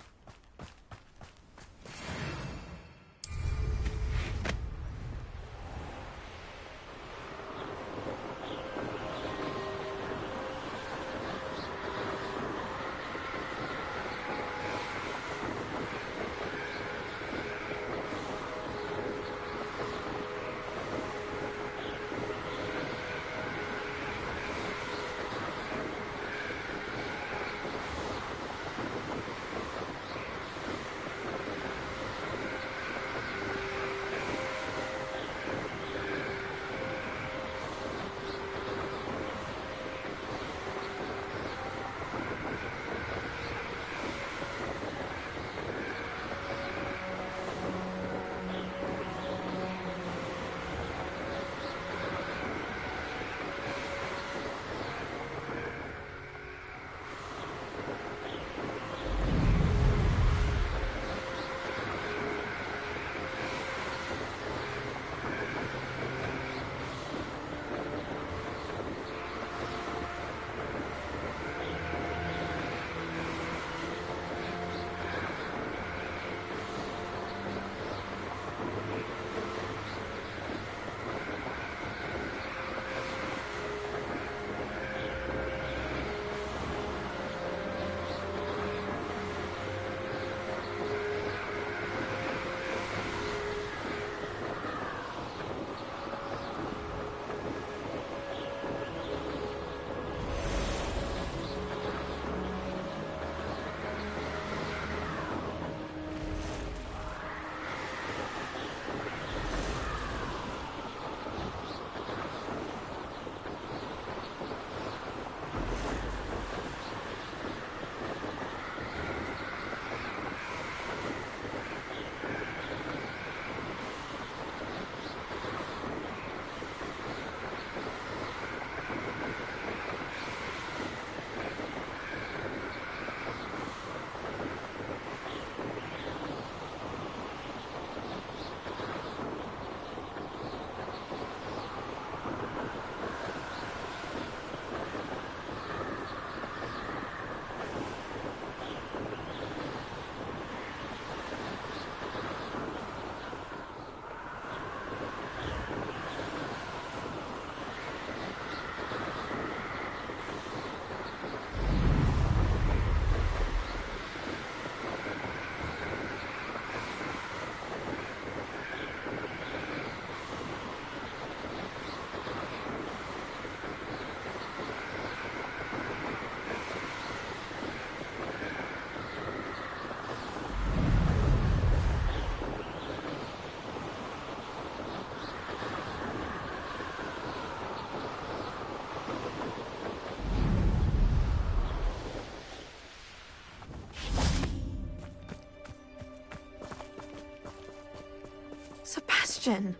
Sebastian,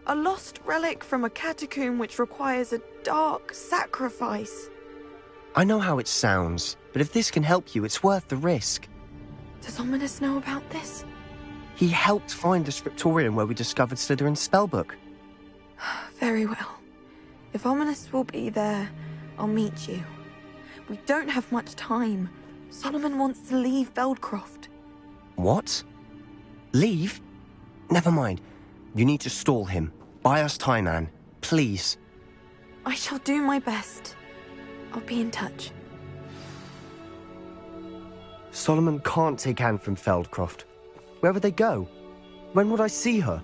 a lost relic from a catacomb which requires a dark sacrifice. I know how it sounds, but if this can help you, it's worth the risk. Does Ominous know about this? He helped find the scriptorium where we discovered Slytherin's spellbook. Very well. If Ominous will be there, I'll meet you. We don't have much time. Solomon wants to leave Feldcroft. What? Leave? Never mind. You need to stall him. Buy us time, Anne. Please. I shall do my best. I'll be in touch. Solomon can't take Anne from Feldcroft. Where would they go? When would I see her?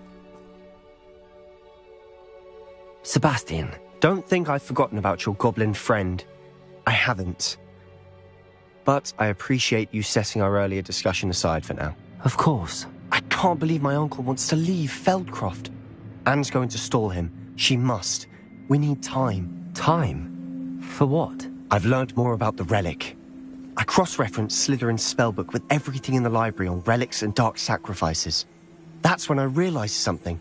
Sebastian. Don't think I've forgotten about your goblin friend. I haven't. But I appreciate you setting our earlier discussion aside for now. Of course. I can't believe my uncle wants to leave Feldcroft. Anne's going to stall him. She must. We need time. Time? For what? I've learned more about the relic. I cross-referenced Slytherin's spellbook with everything in the library on relics and dark sacrifices. That's when I realized something.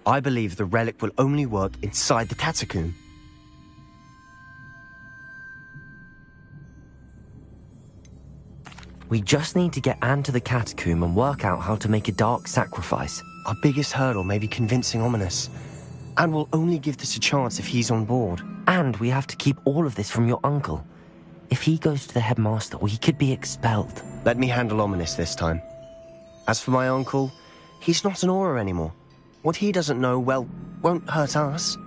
I believe the relic will only work inside the catacomb. We just need to get Anne to the catacomb and work out how to make a dark sacrifice. Our biggest hurdle may be convincing Ominous. And we'll only give this a chance if he's on board. And we have to keep all of this from your uncle. If he goes to the headmaster, we could be expelled. Let me handle Ominous this time. As for my uncle, he's not an Auror anymore. What he doesn't know, well, won't hurt us.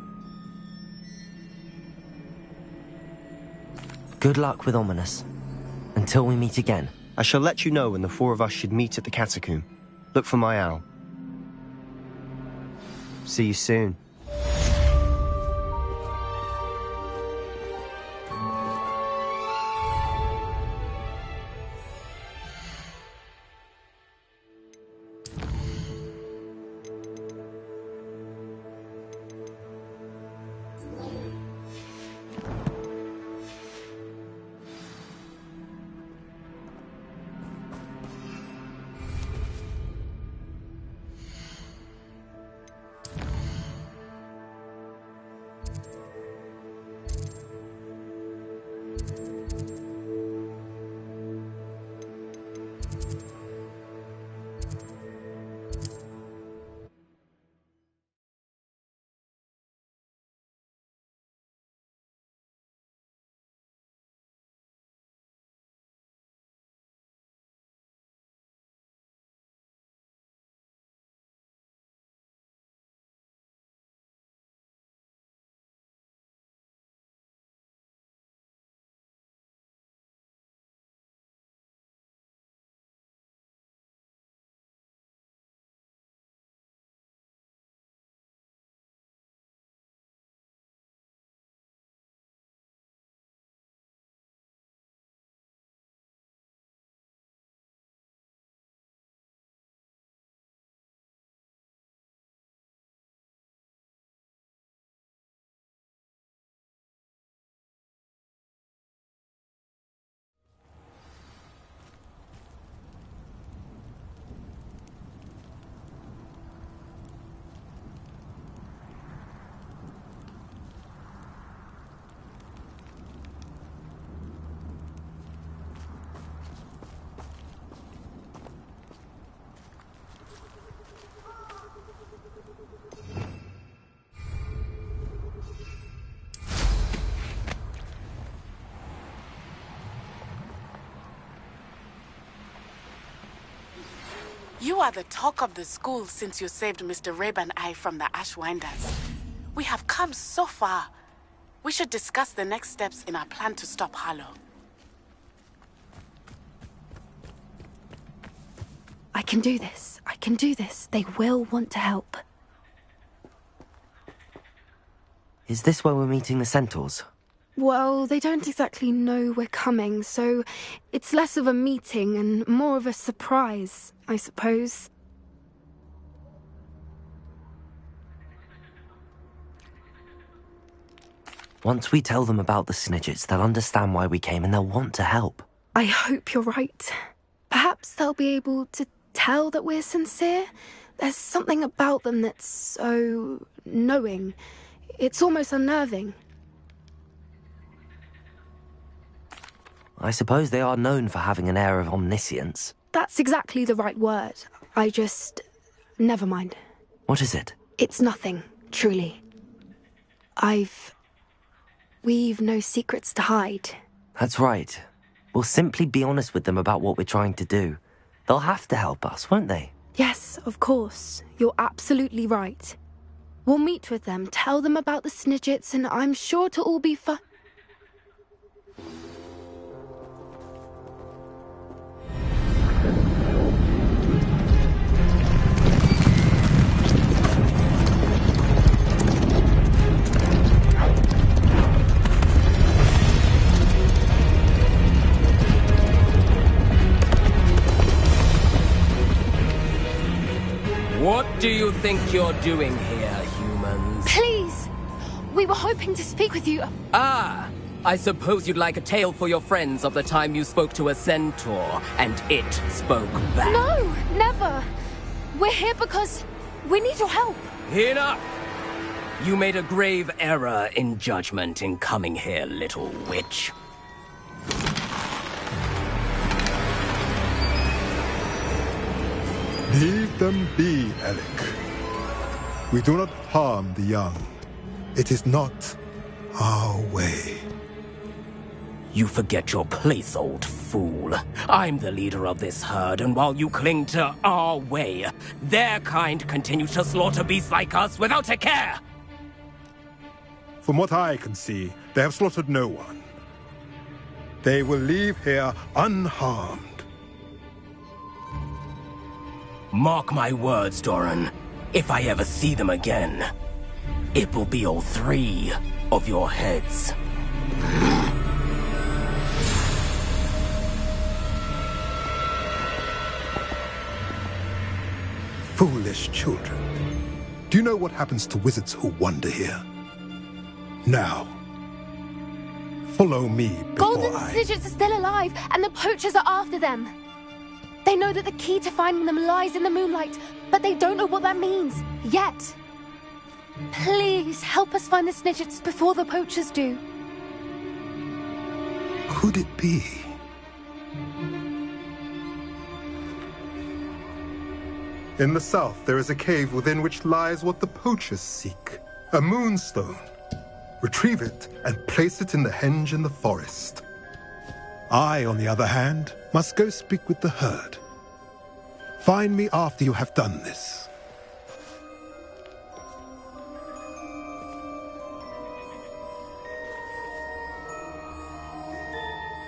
Good luck with Ominous. Until we meet again. I shall let you know when the four of us should meet at the catacomb. Look for my owl. See you soon. You are the talk of the school since you saved Mr. Reb and I from the Ashwinders. We have come so far. We should discuss the next steps in our plan to stop Harlow. I can do this. I can do this. They will want to help. Is this where we're meeting the centaurs? Well, they don't exactly know we're coming, so it's less of a meeting and more of a surprise, I suppose. Once we tell them about the Snidgets, they'll understand why we came and they'll want to help. I hope you're right. Perhaps they'll be able to tell that we're sincere, There's something about them that's so knowing. It's almost unnerving. I suppose they are known for having an air of omniscience. That's exactly the right word. Never mind. What is it? It's nothing, truly. We've no secrets to hide. That's right. We'll simply be honest with them about what we're trying to do. They'll have to help us, won't they? Yes, of course. You're absolutely right. We'll meet with them, tell them about the Snidgets, and I'm sure it'll all be fun. What do you think you're doing here, humans? Please! We were hoping to speak with you. Ah! I suppose you'd like a tale for your friends of the time you spoke to a centaur, and it spoke back. No! Never! We're here because we need your help. Enough! You made a grave error in judgment in coming here, little witch. Leave them be, Alec. We do not harm the young. It is not our way. You forget your place, old fool. I'm the leader of this herd, and while you cling to our way, their kind continue to slaughter beasts like us without a care! From what I can see, they have slaughtered no one. They will leave here unharmed. Mark my words, Doran. If I ever see them again, it will be all 3 of your heads. Foolish children. Do you know what happens to wizards who wander here? Now, follow me before Golden Snidgets are still alive, and the poachers are after them. They know that the key to finding them lies in the moonlight, but they don't know what that means, yet. Please, help us find the Snidgets before the poachers do. Could it be? In the south, there is a cave within which lies what the poachers seek. A moonstone. Retrieve it and place it in the henge in the forest. I, on the other hand, must go speak with the herd. Find me after you have done this.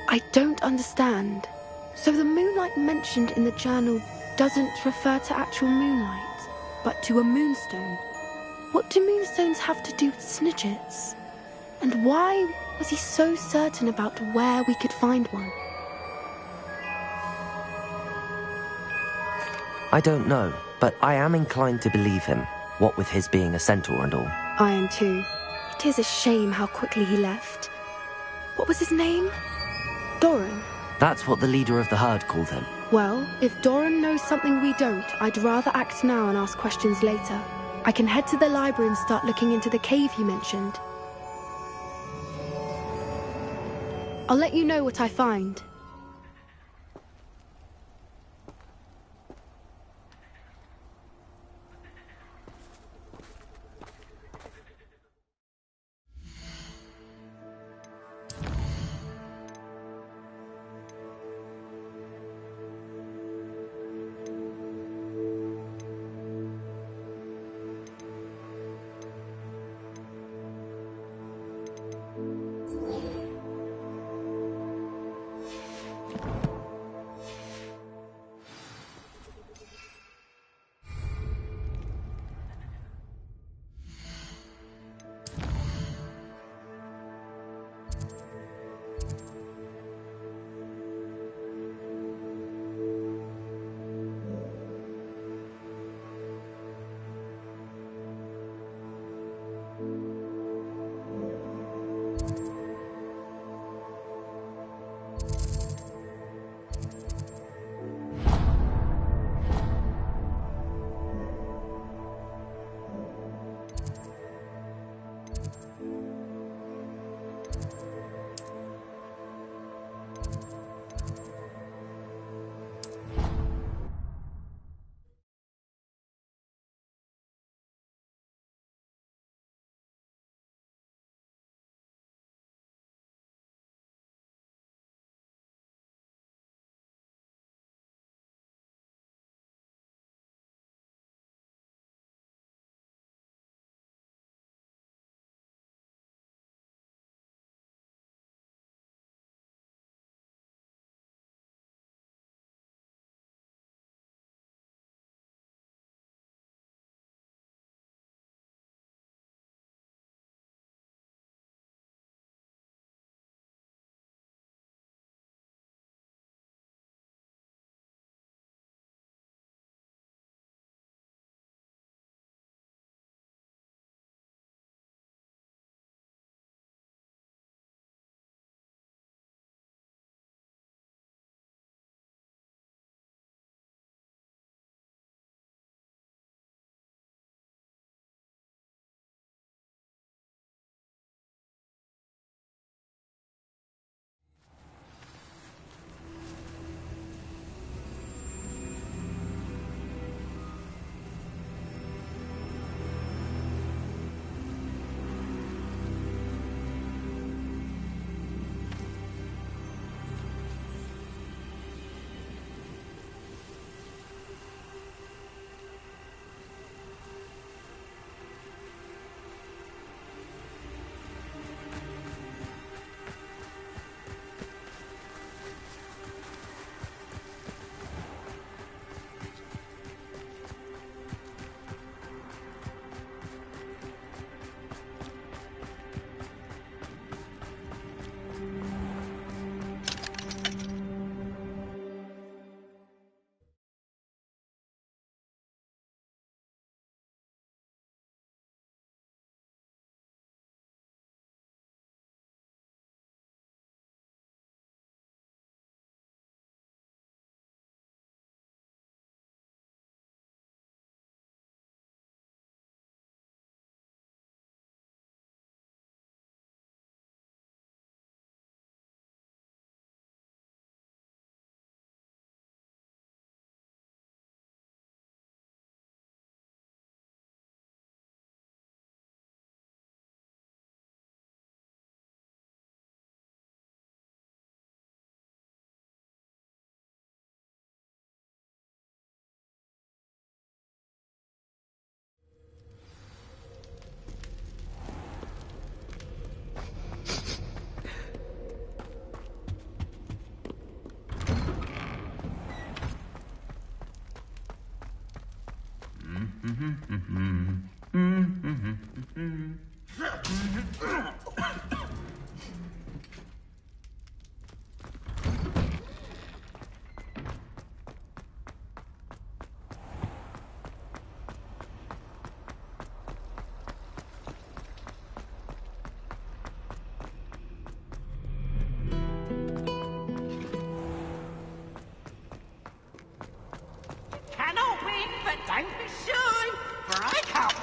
I don't understand. So the moonlight mentioned in the journal doesn't refer to actual moonlight, but to a moonstone. What do moonstones have to do with Snidgets? And why was he so certain about where we could find one? I don't know, but I am inclined to believe him, what with his being a centaur and all. I am too. It is a shame how quickly he left. What was his name? Doran. That's what the leader of the herd called him. Well, if Doran knows something we don't, I'd rather act now and ask questions later. I can head to the library and start looking into the cave he mentioned. I'll let you know what I find.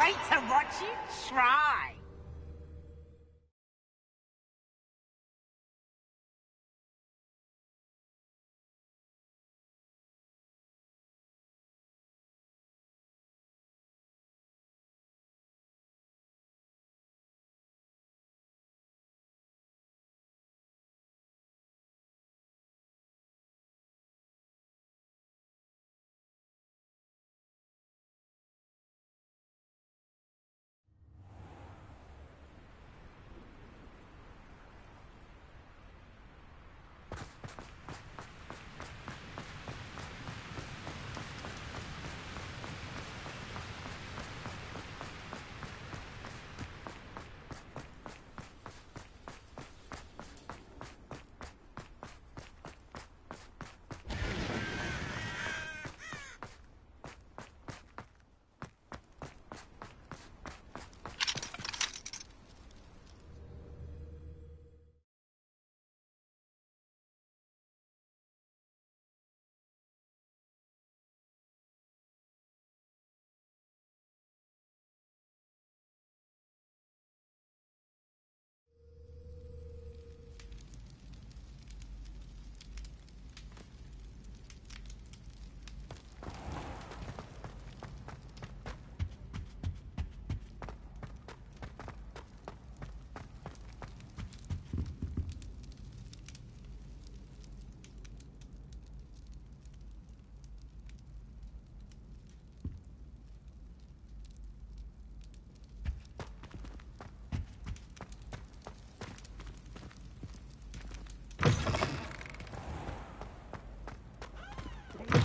wait to watch you try.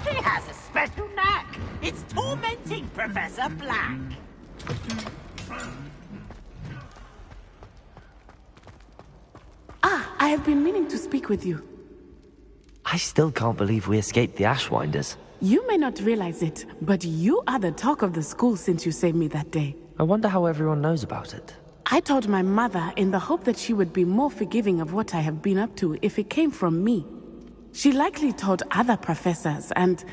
He has a special knack. It's tormenting Professor Black. Ah, I have been meaning to speak with you. I still can't believe we escaped the Ashwinders. You may not realize it, but you are the talk of the school since you saved me that day. I wonder how everyone knows about it. I told my mother in the hope that she would be more forgiving of what I have been up to if it came from me. She likely told other professors, and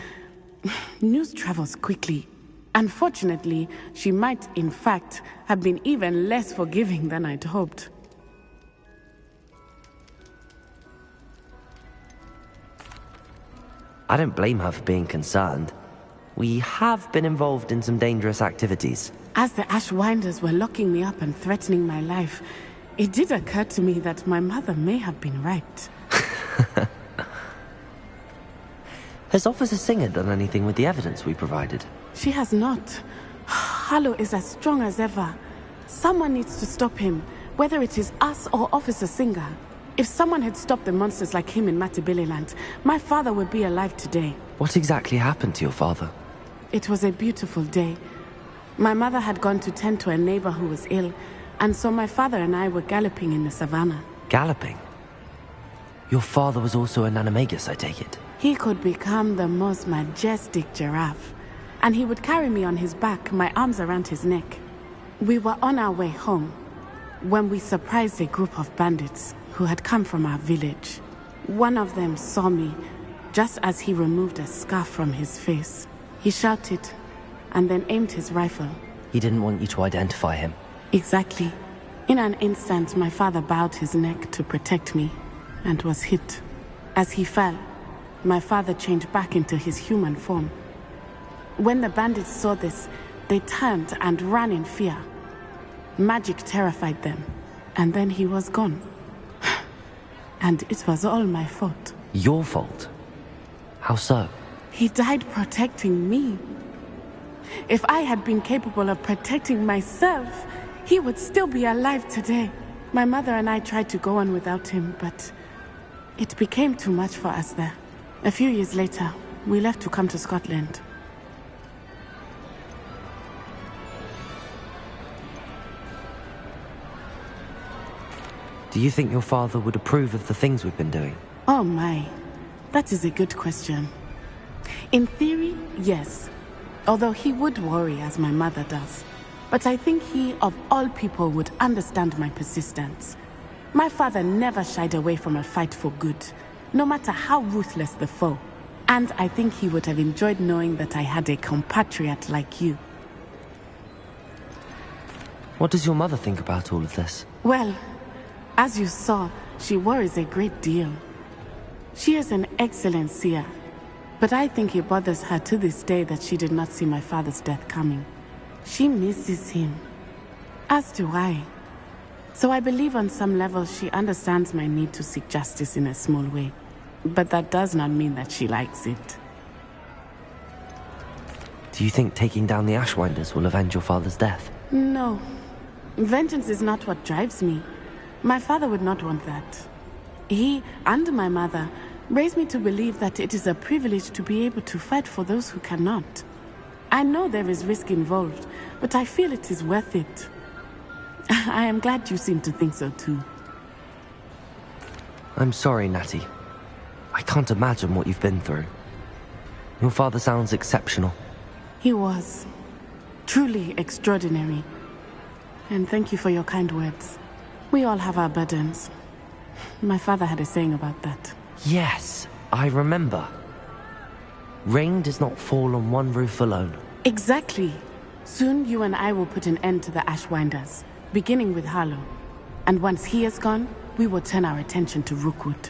news travels quickly. Unfortunately, she might, in fact, have been even less forgiving than I'd hoped. I don't blame her for being concerned. We have been involved in some dangerous activities. As the Ashwinders were locking me up and threatening my life, it did occur to me that my mother may have been right. Has Officer Singer done anything with the evidence we provided? She has not. Harlow is as strong as ever. Someone needs to stop him, whether it is us or Officer Singer. If someone had stopped the monsters like him in Matabeleland, my father would be alive today. What exactly happened to your father? It was a beautiful day. My mother had gone to tend to a neighbor who was ill, and so my father and I were galloping in the savannah. Galloping? Your father was also an animagus, I take it? He could become the most majestic giraffe, and he would carry me on his back, my arms around his neck. We were on our way home when we surprised a group of bandits who had come from our village. One of them saw me just as he removed a scarf from his face. He shouted and then aimed his rifle. He didn't want you to identify him. Exactly. In an instant, my father bowed his neck to protect me and was hit. As he fell, my father changed back into his human form. When the bandits saw this, they turned and ran in fear. Magic terrified them, and then he was gone. And it was all my fault. Your fault? How so? He died protecting me. If I had been capable of protecting myself, he would still be alive today. My mother and I tried to go on without him, but it became too much for us there. A few years later, we left to come to Scotland. Do you think your father would approve of the things we've been doing? Oh my, that is a good question. In theory, yes. Although he would worry as my mother does. But I think he, of all people, would understand my persistence. My father never shied away from a fight for good, no matter how ruthless the foe. And I think he would have enjoyed knowing that I had a compatriot like you. What does your mother think about all of this? Well, as you saw, she worries a great deal. She is an excellent seer, but I think it bothers her to this day that she did not see my father's death coming. She misses him, as do I. So I believe on some level she understands my need to seek justice in a small way. But that does not mean that she likes it. Do you think taking down the Ashwinders will avenge your father's death? No. Vengeance is not what drives me. My father would not want that. He, and my mother, raised me to believe that it is a privilege to be able to fight for those who cannot. I know there is risk involved, but I feel it is worth it. I am glad you seem to think so too. I'm sorry, Natty. I can't imagine what you've been through. Your father sounds exceptional. He was. Truly extraordinary. And thank you for your kind words. We all have our burdens. My father had a saying about that. Yes, I remember. Rain does not fall on one roof alone. Exactly. Soon you and I will put an end to the Ashwinders, beginning with Harlow. And once he is gone, we will turn our attention to Rookwood.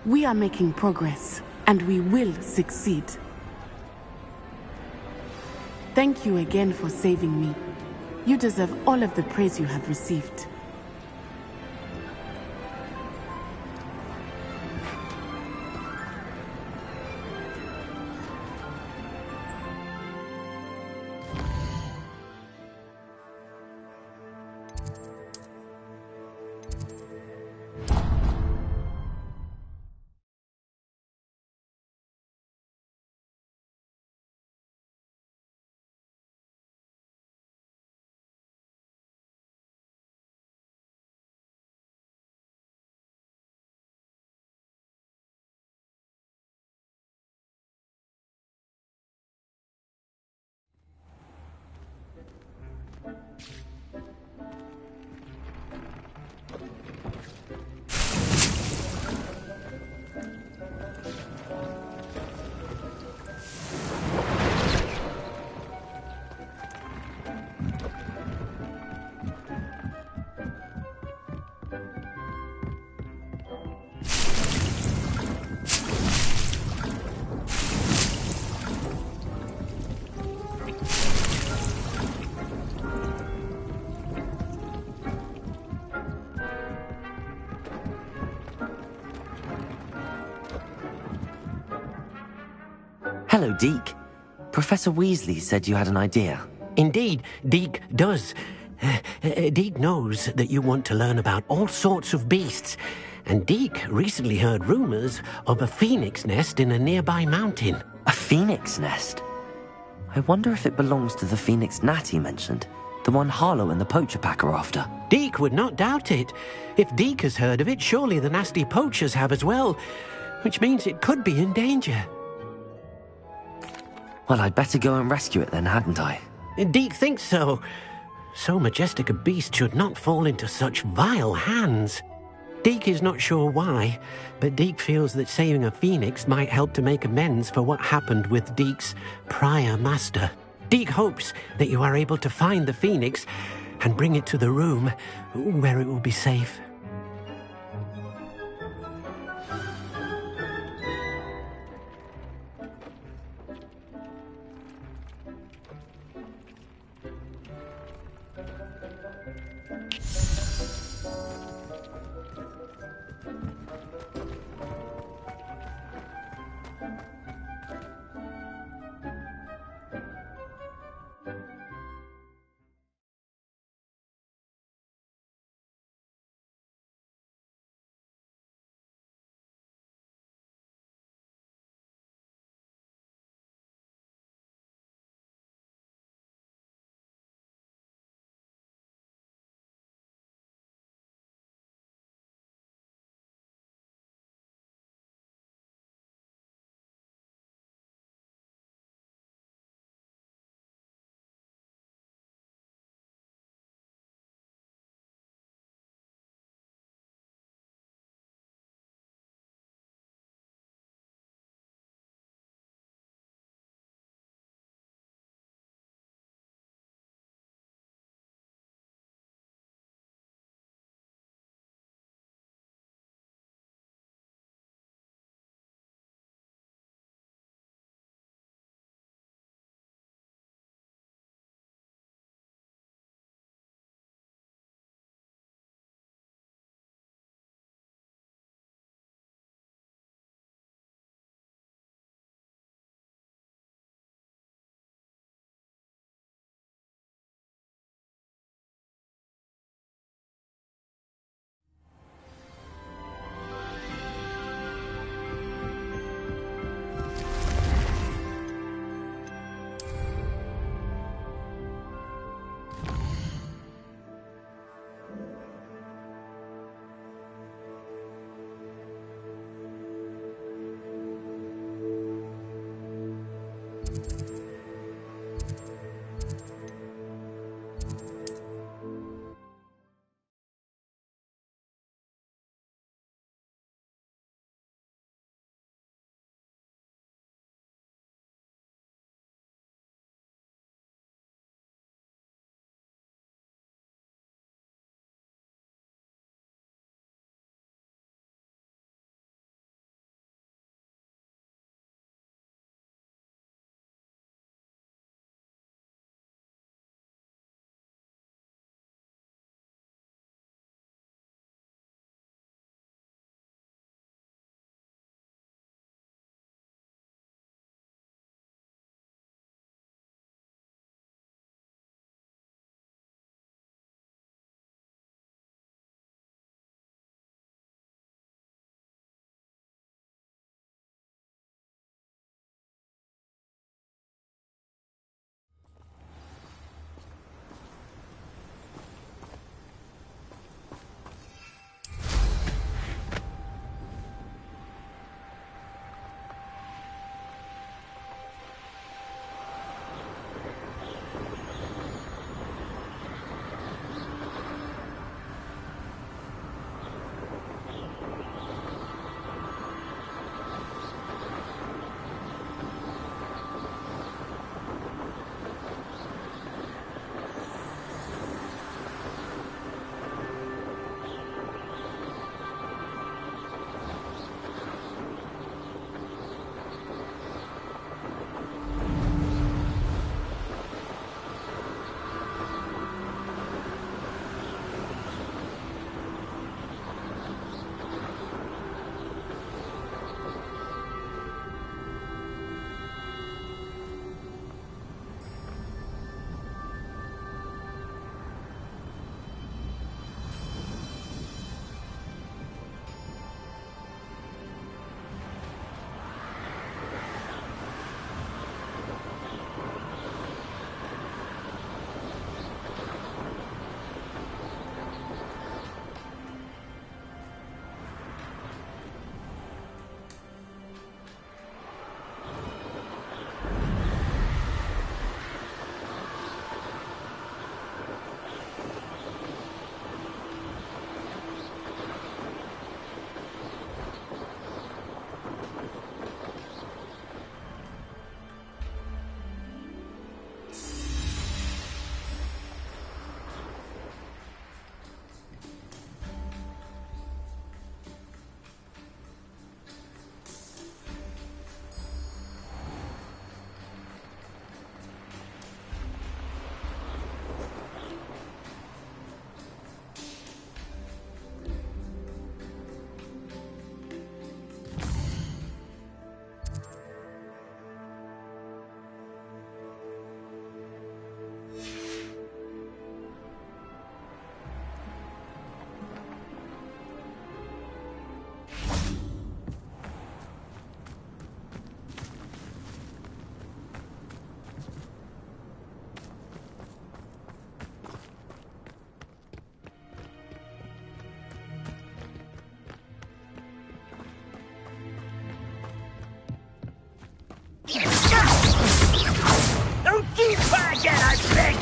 We are making progress, and we will succeed. Thank you again for saving me. You deserve all of the praise you have received. Hello, Deke. Professor Weasley said you had an idea. Indeed, Deke does. Deke knows that you want to learn about all sorts of beasts, and Deke recently heard rumors of a phoenix nest in a nearby mountain. A phoenix nest? I wonder if it belongs to the phoenix Natty mentioned, the one Harlow and the poacher pack are after. Deke would not doubt it. If Deke has heard of it, surely the nasty poachers have as well, which means it could be in danger. Well, I'd better go and rescue it then, hadn't I? Deke thinks so. So majestic a beast should not fall into such vile hands. Deke is not sure why, but Deke feels that saving a phoenix might help to make amends for what happened with Deke's prior master. Deke hopes that you are able to find the phoenix and bring it to the room where it will be safe.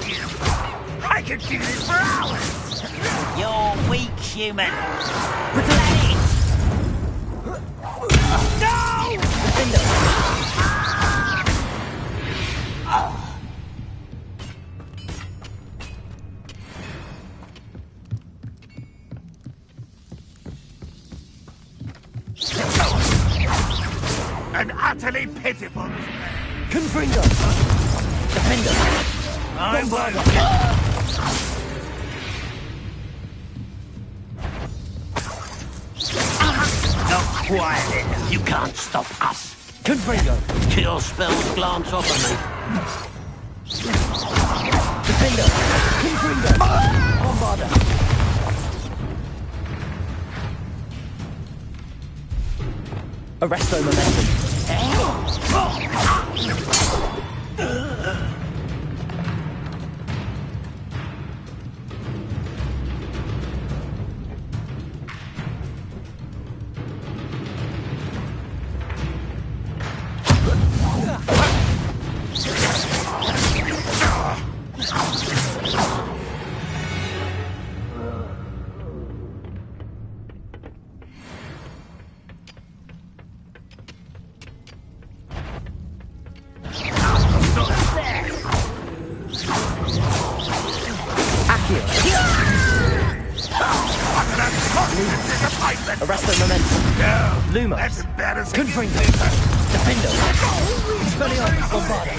you. I could do this for hours. You're weak, human. Play! No! An utterly pitiful. Confringo! Defender! I won't. Not quiet enough. You can't stop us. Confringo! Your spells glance off of me. Defender! Confringo! Bombarder! Arresto momentum. Arresto momentum. No. Lumos. That's embarrassing. Confringo. Defender. Expelliarmus. Bombarder.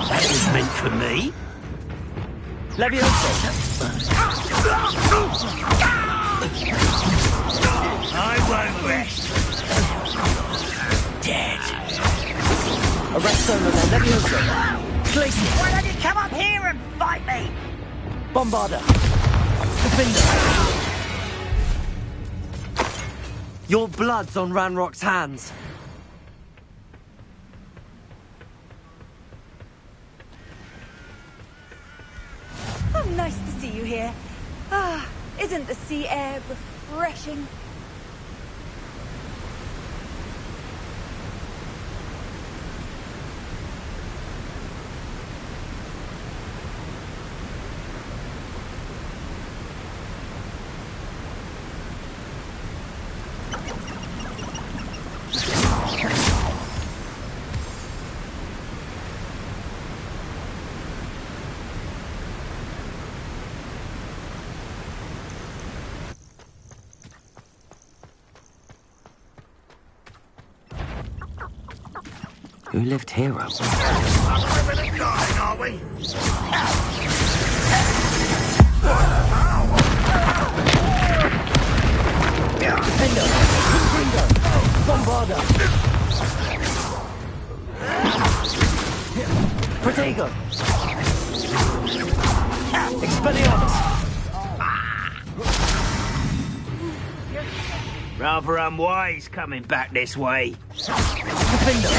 That was meant for me. Levioso. I won't rest. Dead. Arresto momentum. Levioso. Glacier. Why don't you come up here and fight me? Bombarder. Defender. Your blood's on Ranrock's hands. Oh, nice to see you here. Ah, isn't the sea air refreshing? Who lived here? We're dying, are we? Defender. Confringo. Bombarder. Protego. Expelliarmus. Rather unwise coming back this way. Defender.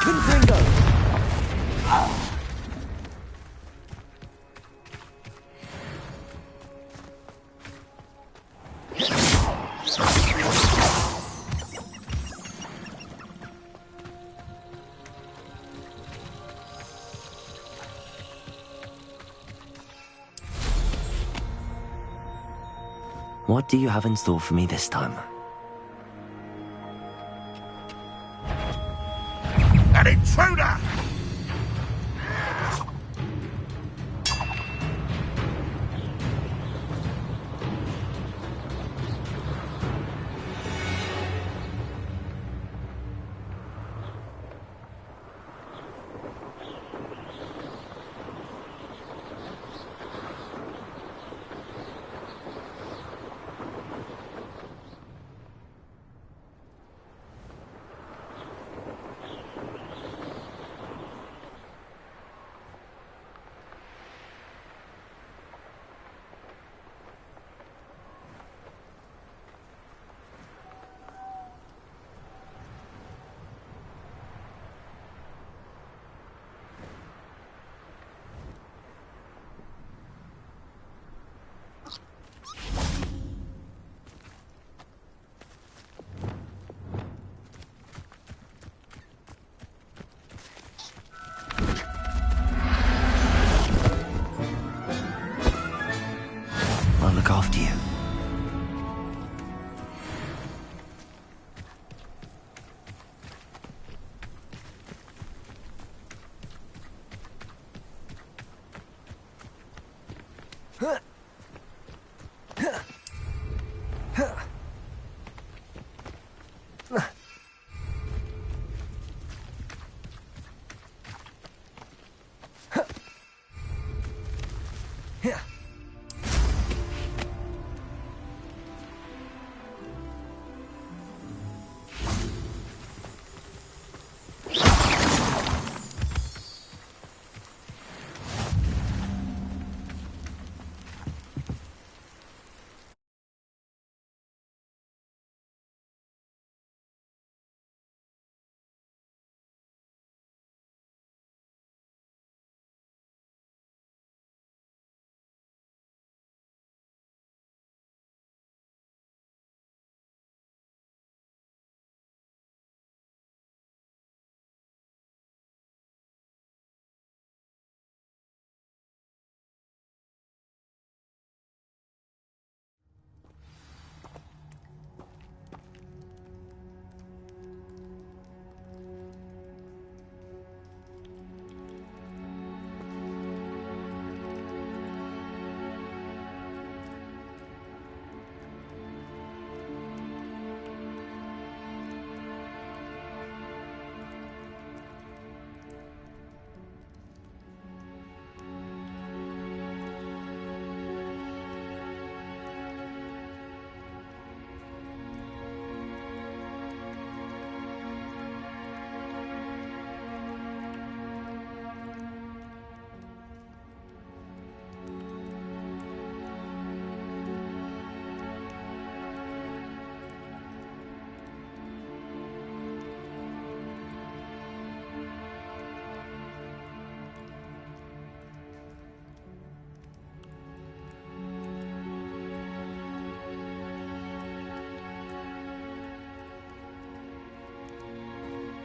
Confringo. What do you have in store for me this time? An intruder!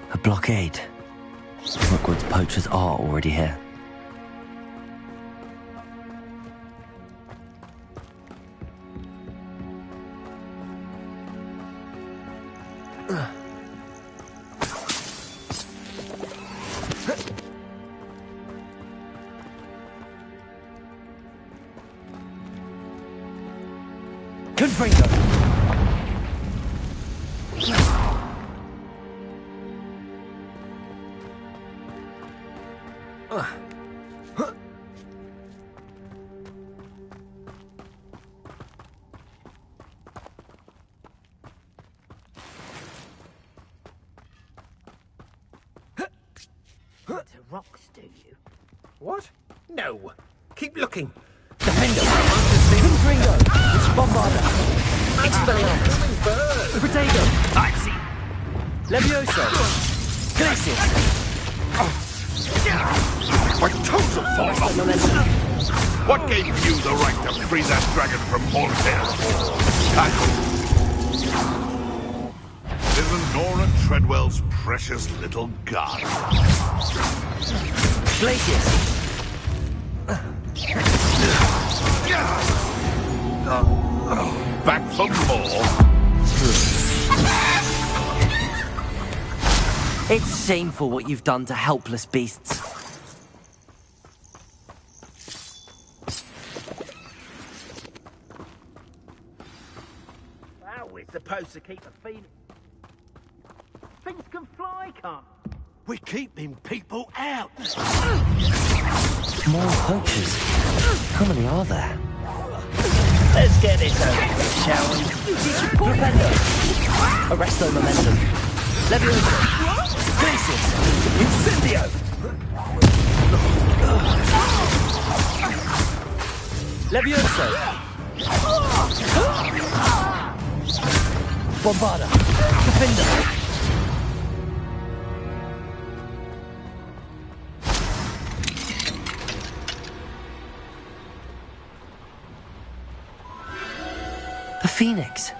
A blockade. Rookwood's poachers are already here. Confringo! To rocks, do you? What? No. Keep looking. Defender! Confringo! Bombarda! Expelliarmus! Protego! I see. Levioso! Glacius! My toes have fallen off! What gave you the right to free that dragon from Little Nora Treadwell's precious little gun. Glacius! Back for more? It's shameful what you've done to helpless beasts. Well, we're supposed to keep a phoenix. Things can fly, can't they? We're keeping people out. More poachers. How many are there? Let's get this over with, shall we? Propendo! Arresto momentum. Levioso! Glacius! Incendio! Levioso! Bombarda! Defender! The Phoenix!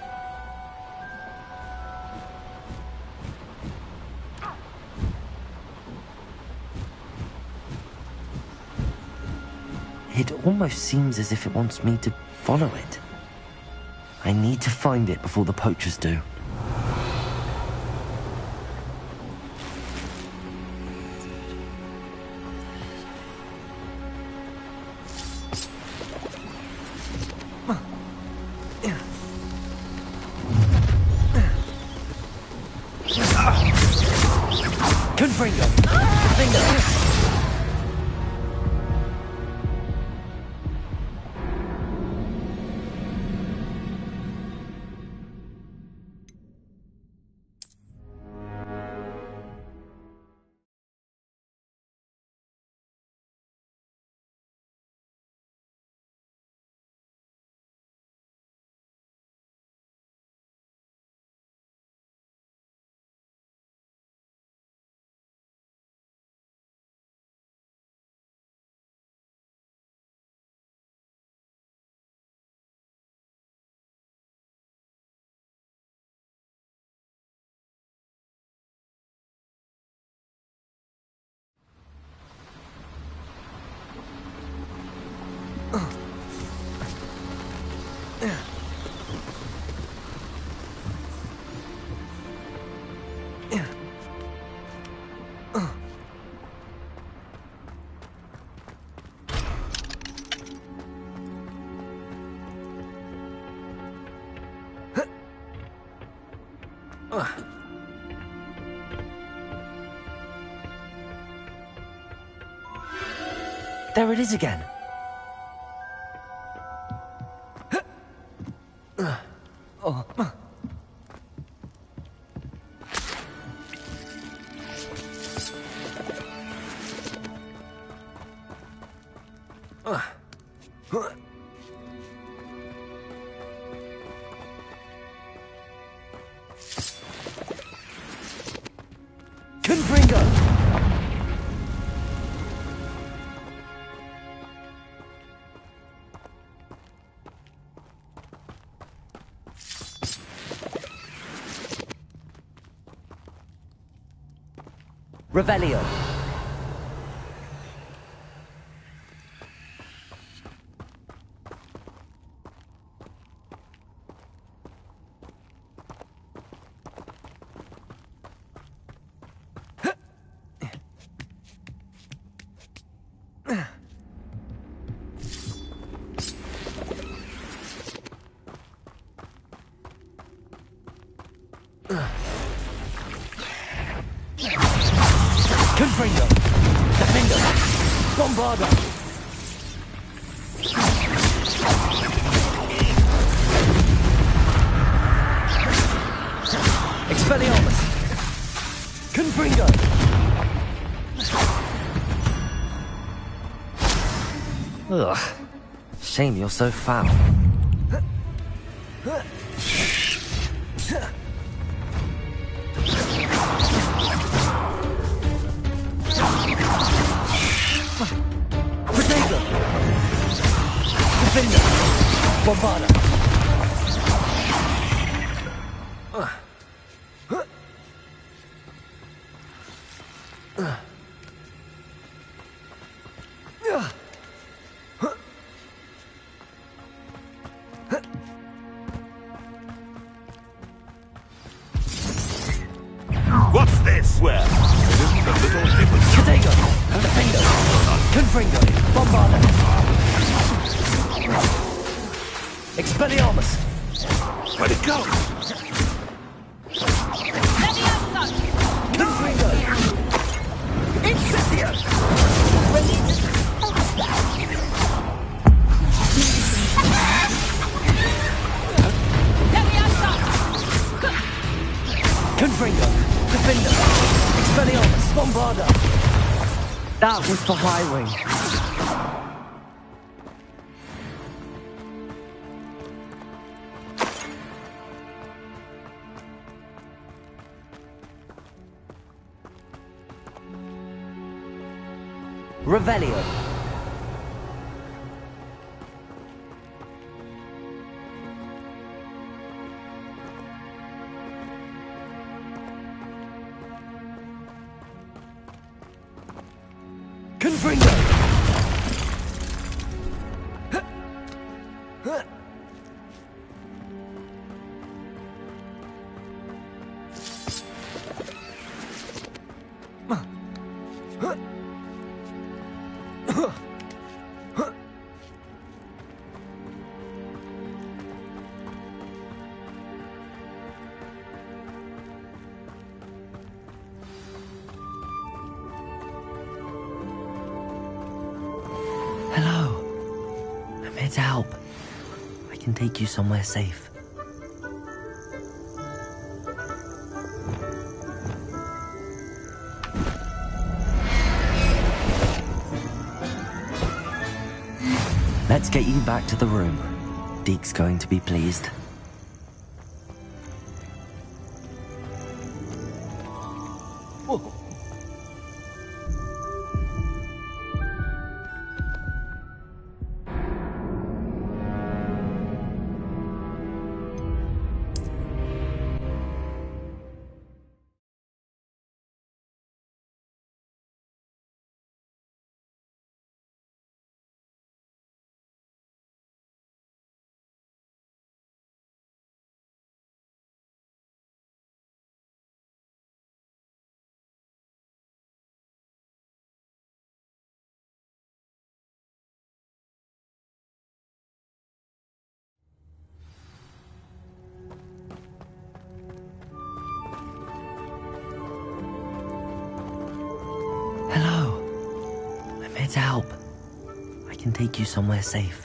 It almost seems as if it wants me to follow it. I need to find it before the poachers do. Confringo! Defender! There it is again. Confringo! Revelio. Confringo! Defender! Bombardo! Expelliarmus! Confringo! Ugh. Shame you're so foul. Protego! Defender! Bombarda! What's this? Well, it isn't a little different. Protego! Defender! Confringo! Bombarda! Expelliarmus! Where'd it go? Confringo! Incendio! Confringo! Defender! Expelliarmus! Bombarda! That was for Highwing. Revelio. Confringo! here to help. I can take you somewhere safe. Let's get you back to the room. Deke's going to be pleased. Whoa. Hello. I'm here to help. I can take you somewhere safe.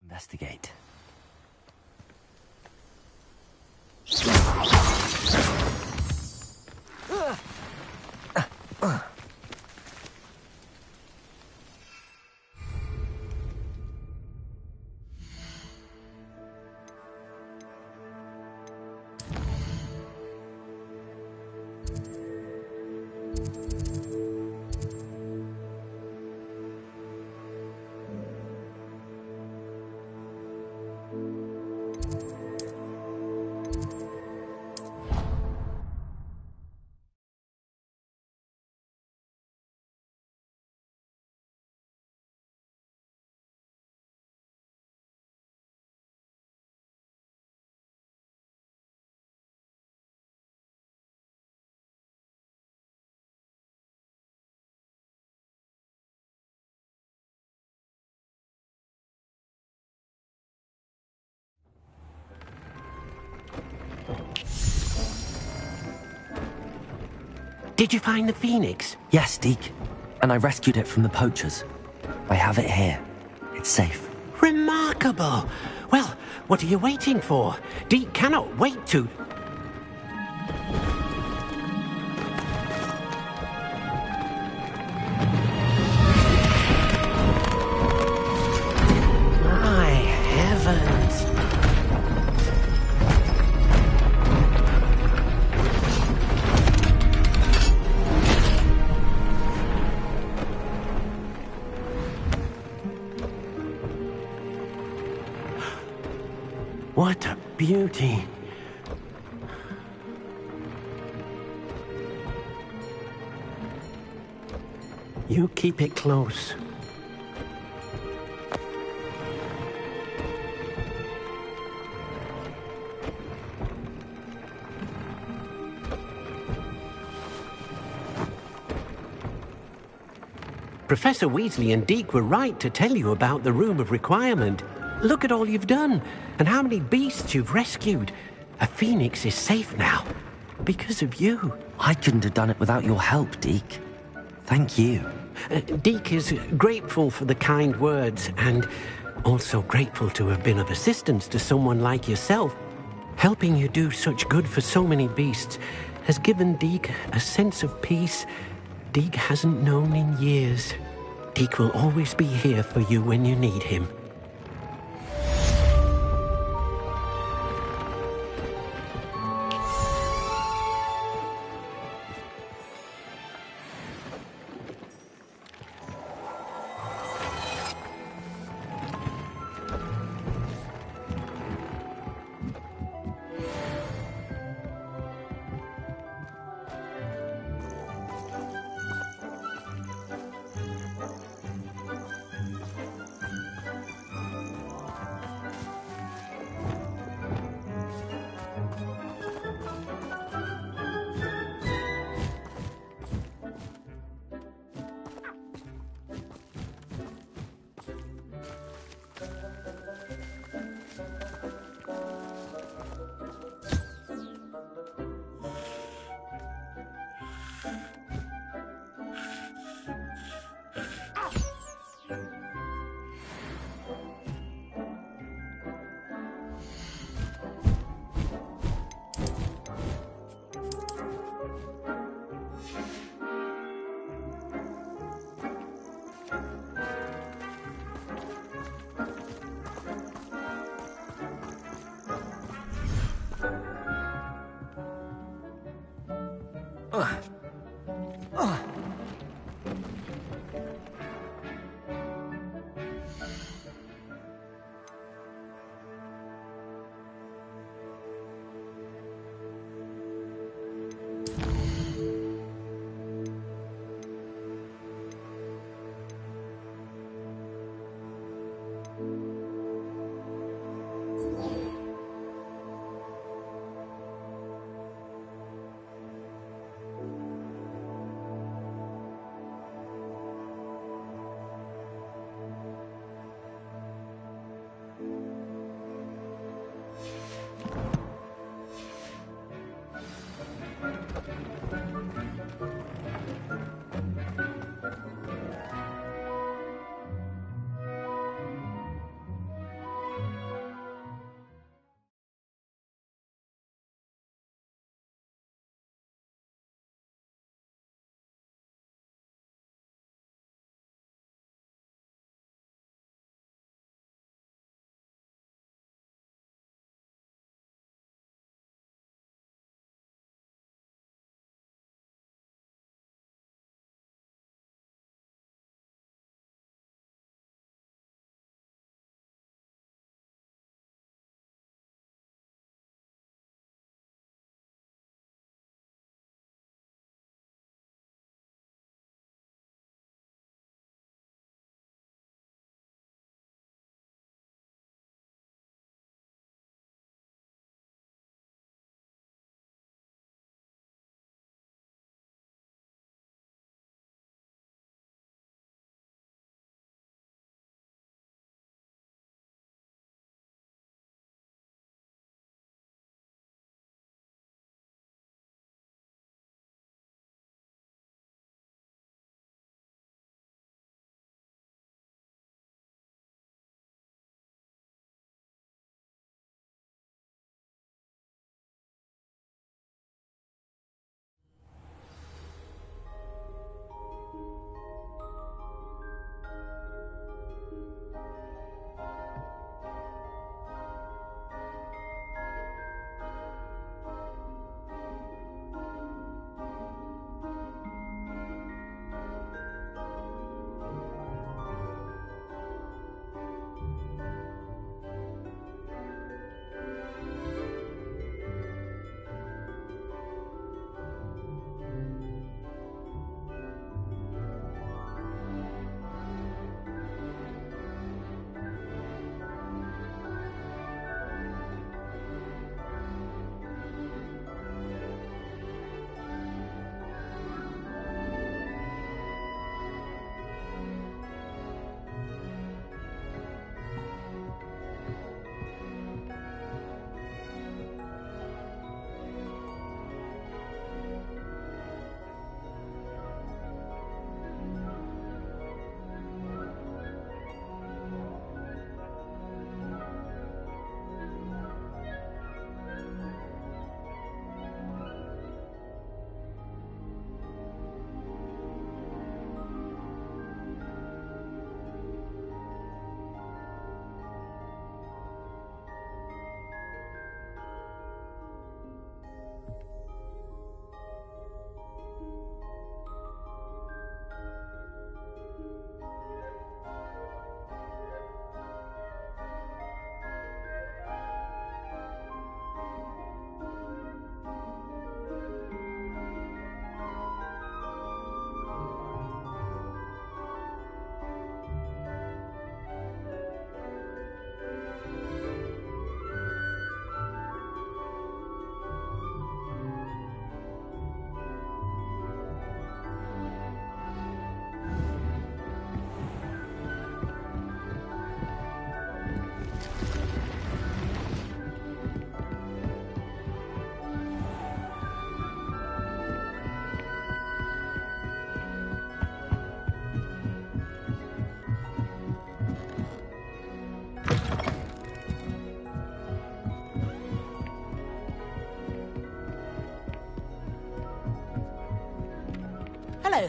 Investigate. Did you find the phoenix? Yes, Deke. And I rescued it from the poachers. I have it here. It's safe. Remarkable! Well, what are you waiting for? Deke cannot wait to... My heavens! What a beauty. You keep it close. Professor Weasley and Deke were right to tell you about the Room of Requirement. Look at all you've done, and how many beasts you've rescued. A phoenix is safe now, because of you. I couldn't have done it without your help, Deke. Thank you. Deke is grateful for the kind words, and also grateful to have been of assistance to someone like yourself. Helping you do such good for so many beasts has given Deke a sense of peace Deke hasn't known in years. Deke will always be here for you when you need him.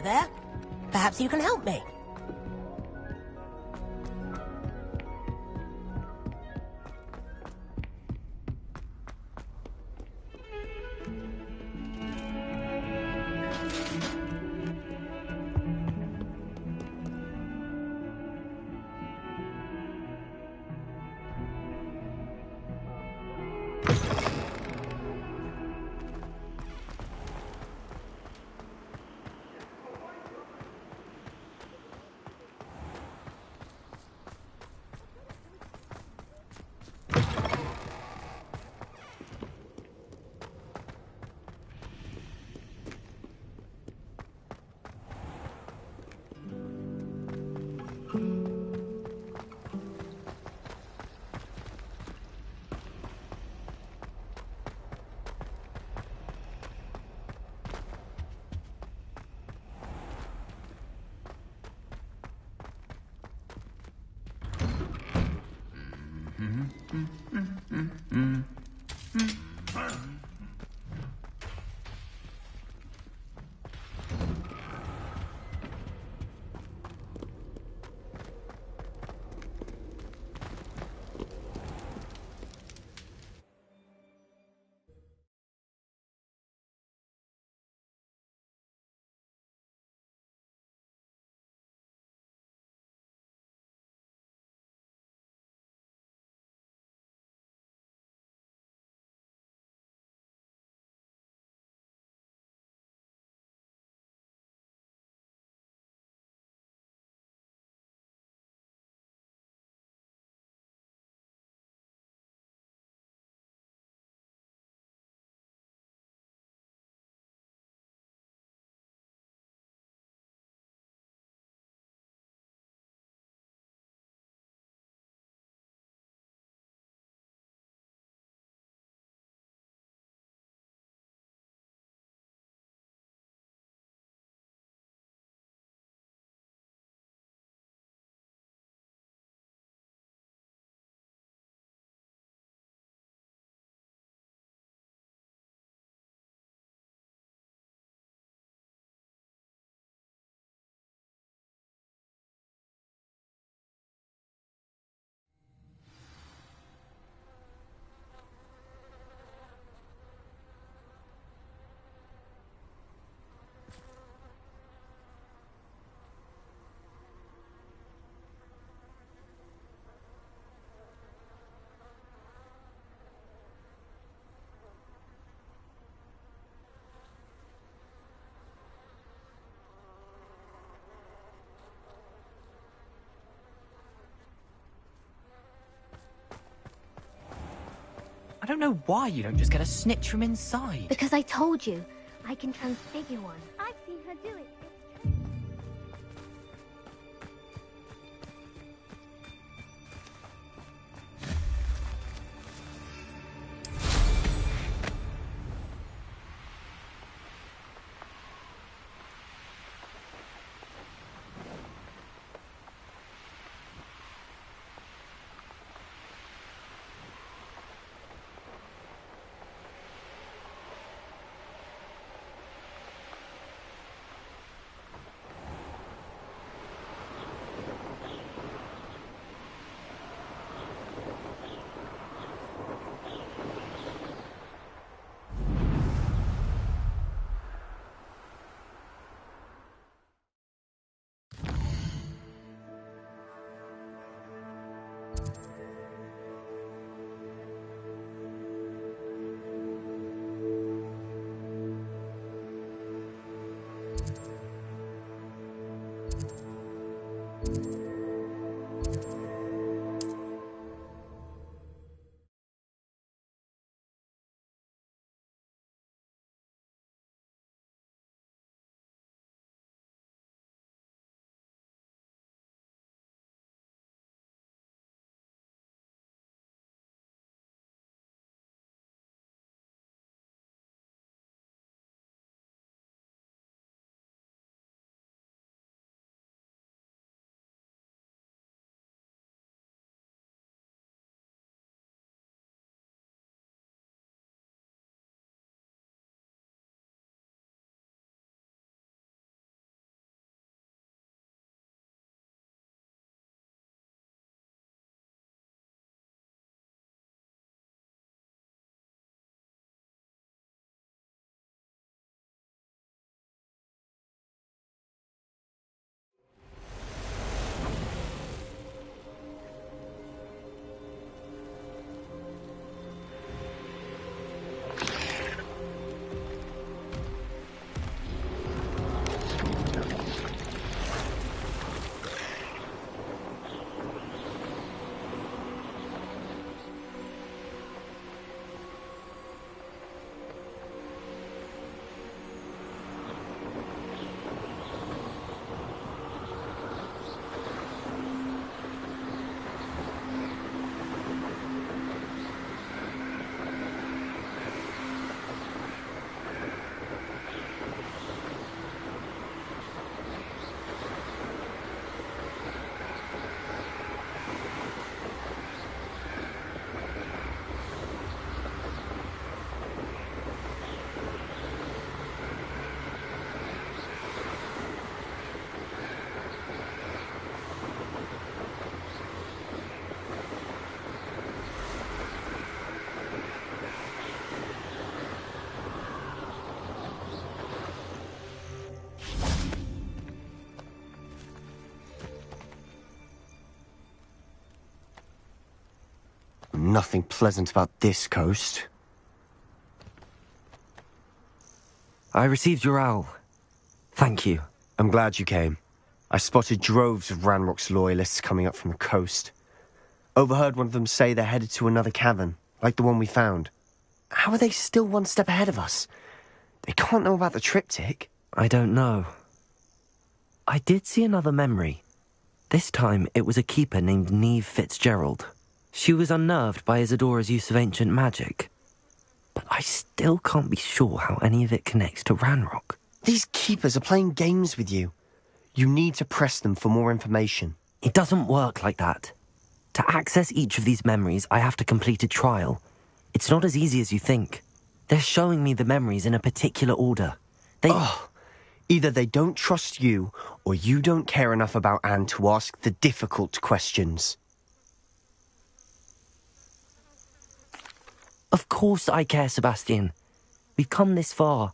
there. Perhaps you can help me. I don't know why you don't just get a snitch from inside. Because I told you, I can transfigure one. I've seen her do it. nothing pleasant about this coast. I received your owl. Thank you. I'm glad you came. I spotted droves of Ranrock's loyalists coming up from the coast. Overheard one of them say they're headed to another cavern, like the one we found. How are they still one step ahead of us? They can't know about the triptych. I don't know. I did see another memory. This time, it was a keeper named Neve Fitzgerald. She was unnerved by Isadora's use of ancient magic. But I still can't be sure how any of it connects to Ranrock. These keepers are playing games with you. You need to press them for more information. It doesn't work like that. To access each of these memories, I have to complete a trial. It's not as easy as you think. They're showing me the memories in a particular order. Either they don't trust you, or you don't care enough about Anne to ask the difficult questions. Of course I care, Sebastian. We've come this far.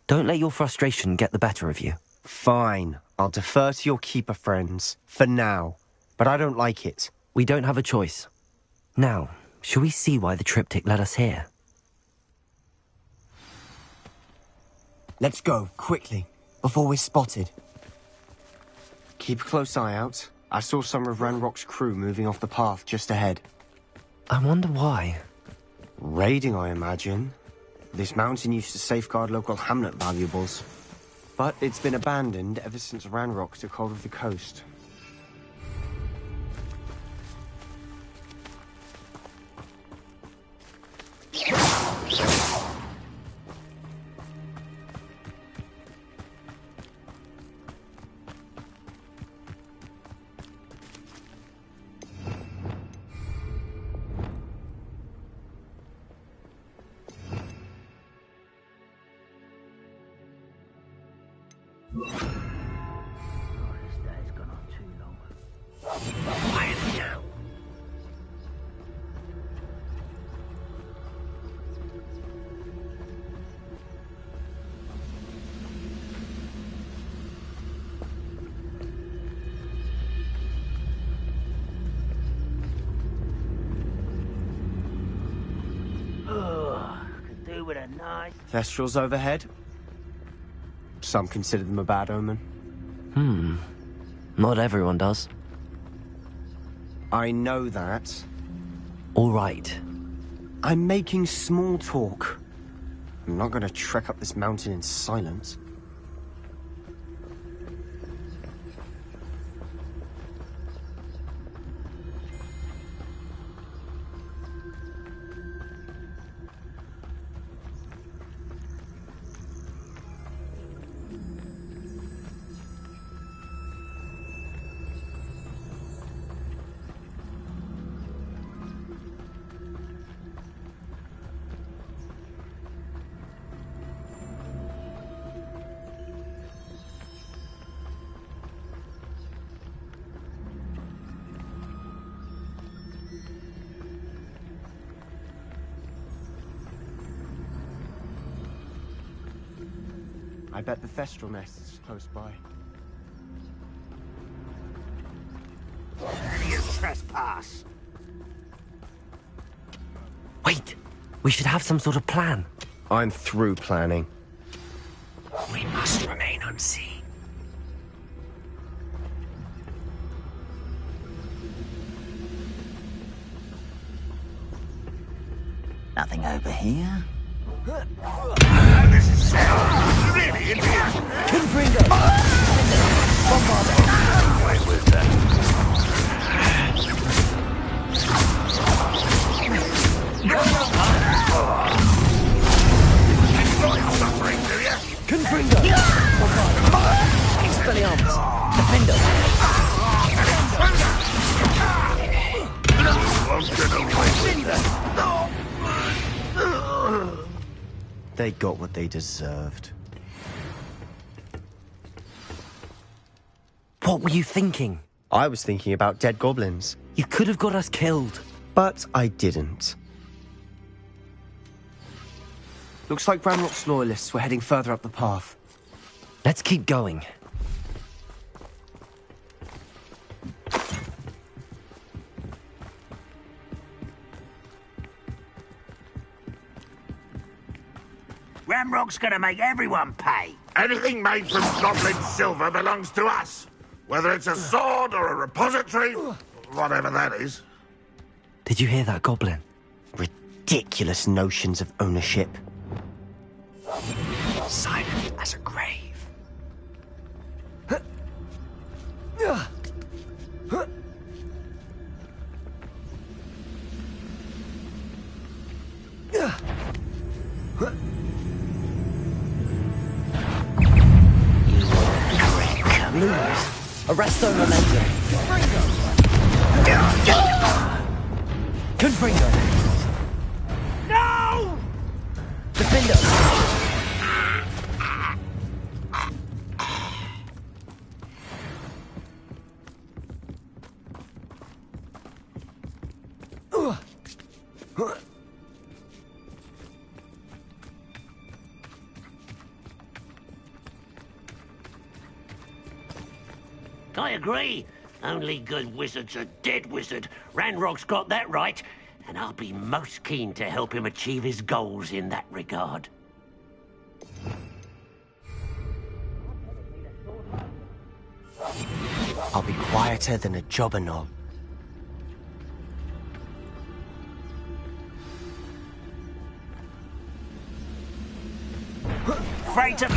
Don't let your frustration get the better of you. Fine. I'll defer to your keeper friends. For now. But I don't like it. We don't have a choice. Now, shall we see why the triptych led us here? Let's go, quickly, before we're spotted. Keep a close eye out. I saw some of Ranrock's crew moving off the path just ahead. I wonder why. Raiding, I imagine. This mountain used to safeguard local hamlet valuables. But it's been abandoned ever since Ranrock took hold of the coast. Thestrals overhead. Some consider them a bad omen. Not everyone does. I know that. All right. I'm making small talk. I'm not going to trek up this mountain in silence. I bet the Thestral nest is close by. Serious trespass. Wait! We should have some sort of plan. I'm through planning. We must remain unseen. Nothing over here. This is really intense. Confringo! Bombard! Away with that. Suffering, do you? Confringo! Bombard! Expelliarmus! Defender! They got what they deserved. What were you thinking? I was thinking about dead goblins. You could have got us killed. But I didn't. Looks like Ranrock's loyalists were heading further up the path. Let's keep going. Ramrock's gonna make everyone pay. Anything made from goblin silver belongs to us. Whether it's a sword or a repository, whatever that is. Did you hear that, Goblin? Ridiculous notions of ownership. Silent as a grave. Lumos, arresto momentum. Confringo. No! Defendo. I agree. Only good wizard's a dead wizard. Ranrock's got that right, and I'll be most keen to help him achieve his goals in that regard. I'll be quieter than a jobberknoll. Freighter!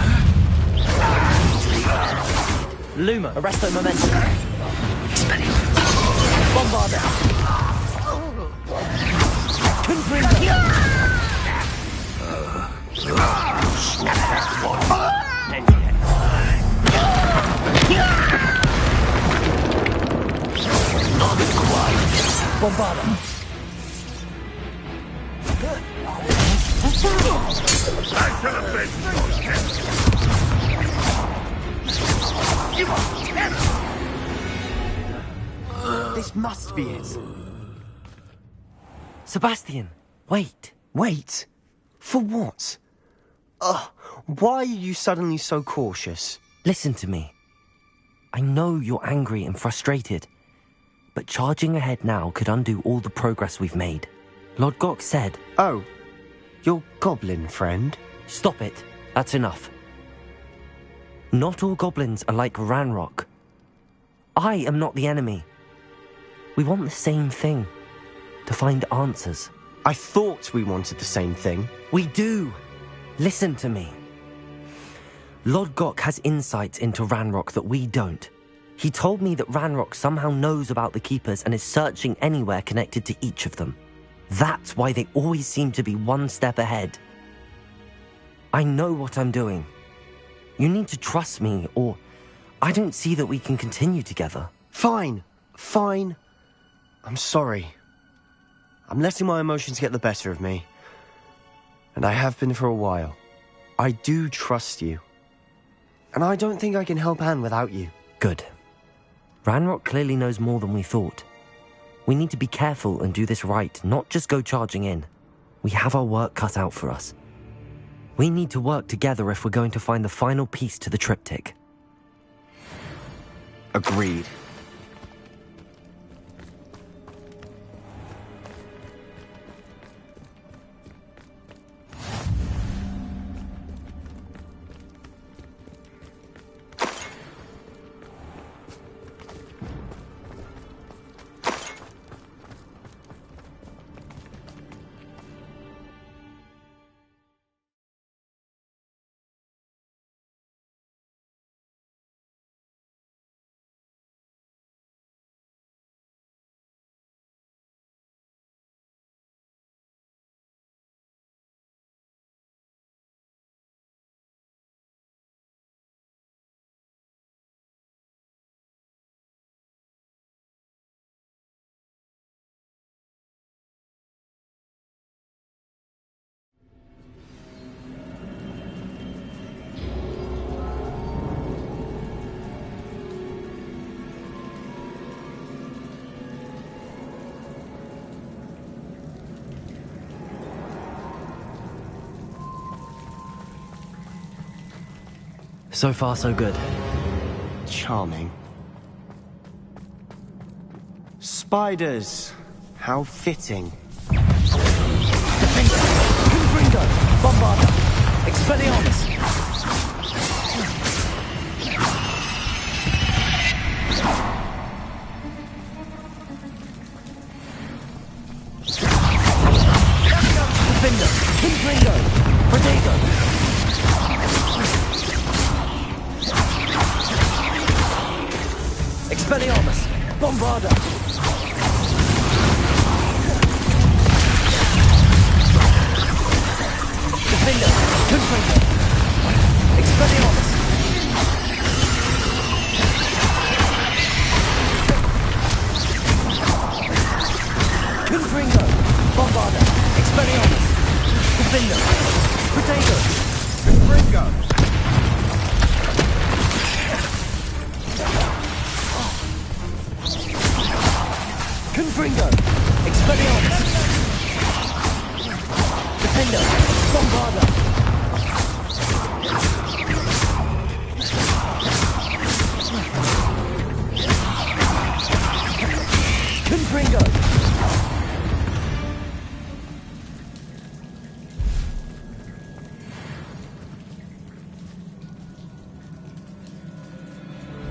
Luma, arresto momentum. Bombarda. Confringo. Snap that one. Not quite. Bombarda. I should have been more careful. This must be it. Sebastian, wait. Wait? For what? Why are you suddenly so cautious? Listen to me. I know you're angry and frustrated, but charging ahead now could undo all the progress we've made. Lord Gok said... Oh, your goblin friend? Stop it. That's enough. Not all goblins are like Ranrock. I am not the enemy. We want the same thing. To find answers. I thought we wanted the same thing. We do. Listen to me. Lord Gok has insights into Ranrock that we don't. He told me that Ranrock somehow knows about the Keepers and is searching anywhere connected to each of them. That's why they always seem to be one step ahead. I know what I'm doing. You need to trust me, or I don't see that we can continue together. Fine. I'm sorry. I'm letting my emotions get the better of me. And I have been for a while. I do trust you. And I don't think I can help Anne without you. Good. Ranrock clearly knows more than we thought. We need to be careful and do this right, not just go charging in. We have our work cut out for us. We need to work together if we're going to find the final piece to the triptych. Agreed. So far, so good. Charming. Spiders. How fitting. Confringo! Bombarda! Expelliarmus! Defender! Confringo! Protego! Expelliarmus! Bombarda! Defender! Confringo! Expelliarmus! Confringo! Bombarda! Expelliarmus! Defender! Protego! Confringo! Confringo! Expelliarmus! Defender! Bombarda! Confringo!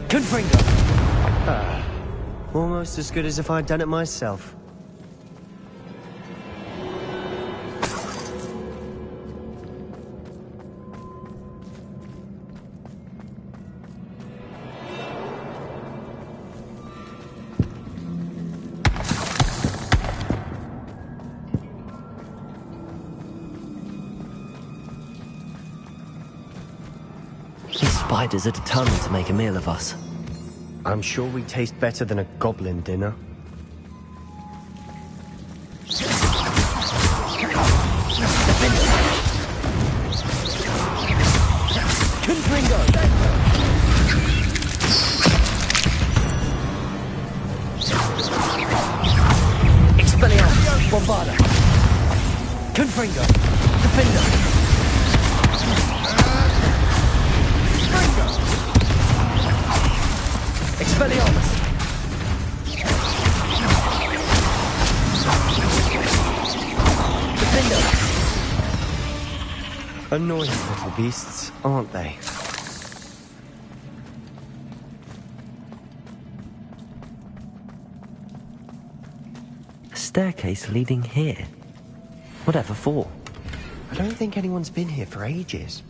Confringo! Almost as good as if I'd done it myself. These spiders are determined to make a meal of us. I'm sure we taste better than a goblin dinner. Confringo! Expelliarmus! Bombarda! Confringo! Defender! Expelliarmus! Defender! Annoying little beasts, aren't they? A staircase leading here. Whatever for? I don't think anyone's been here for ages.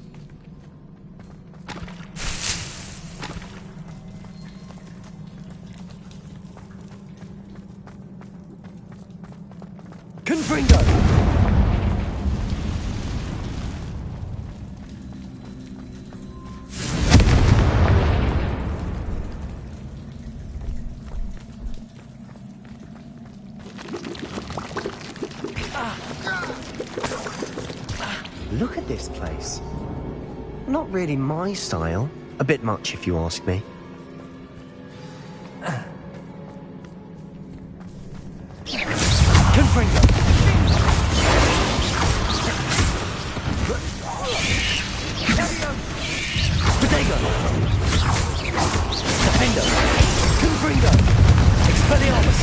Confringo! Look at this place. Not really my style. A bit much, if you ask me. Confringo! Protego! Defender! Confringo! Expelliarmus!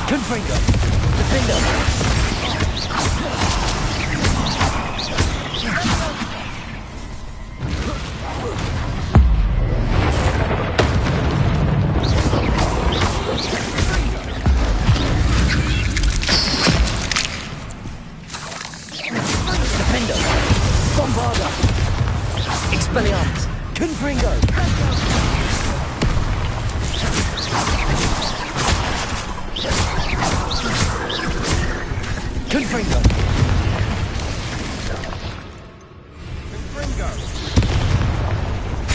Confringo! Defender! Defender! Bombarda! Expelliarmus! Confringo! Confringo! Confringo!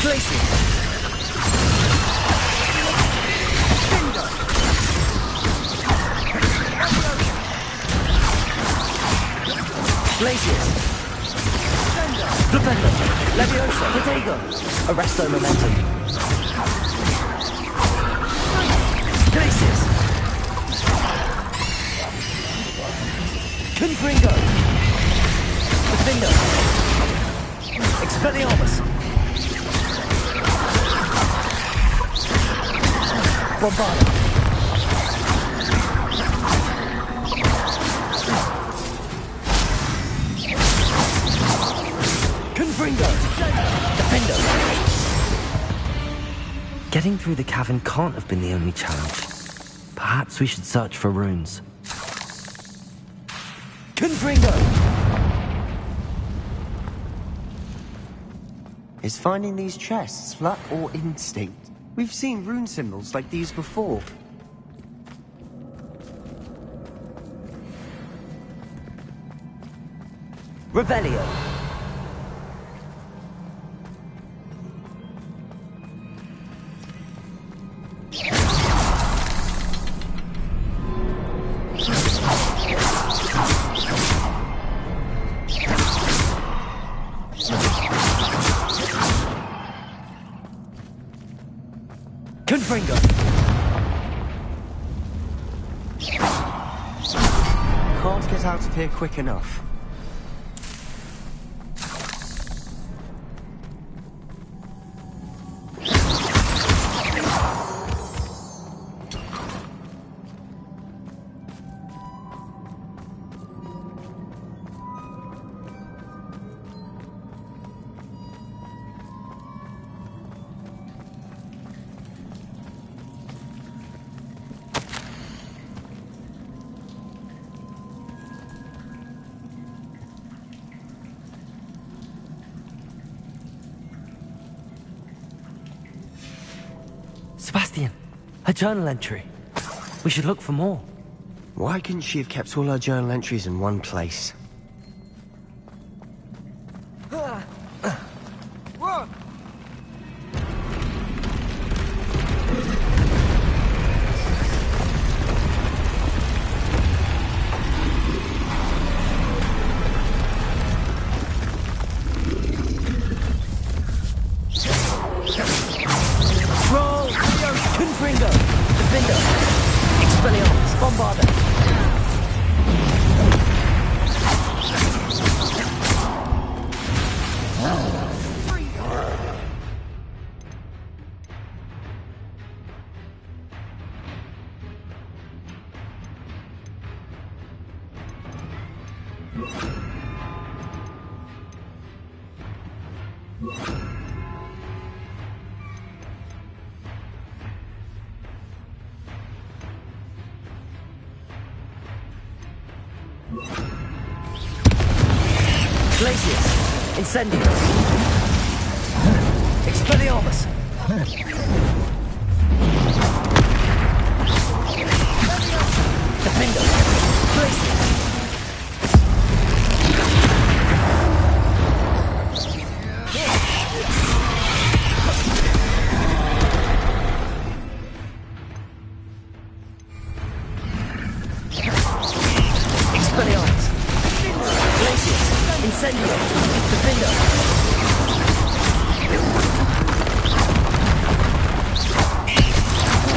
Glacier! Bingo! Glaciers! Flipendo! Leviosa! Protego! Arresto Momentum! Glaciers! Confringo! Defender! Expelliarmus! Bombarda! Confringo! Defender! Getting through the cavern can't have been the only challenge. Perhaps we should search for runes. Confringo! Is finding these chests luck or instinct? We've seen rune symbols like these before. Revelio! Confringo! Can't get out of here quick enough. Sebastian, her journal entry. We should look for more. Why couldn't she have kept all her journal entries in one place? Confringo! Defender! Expelliarmus! Bombarda! Glacius! Incendio! Expelliarmus! Defender! Glacius! Expelliarmus! Glacius! Incendio! Defender!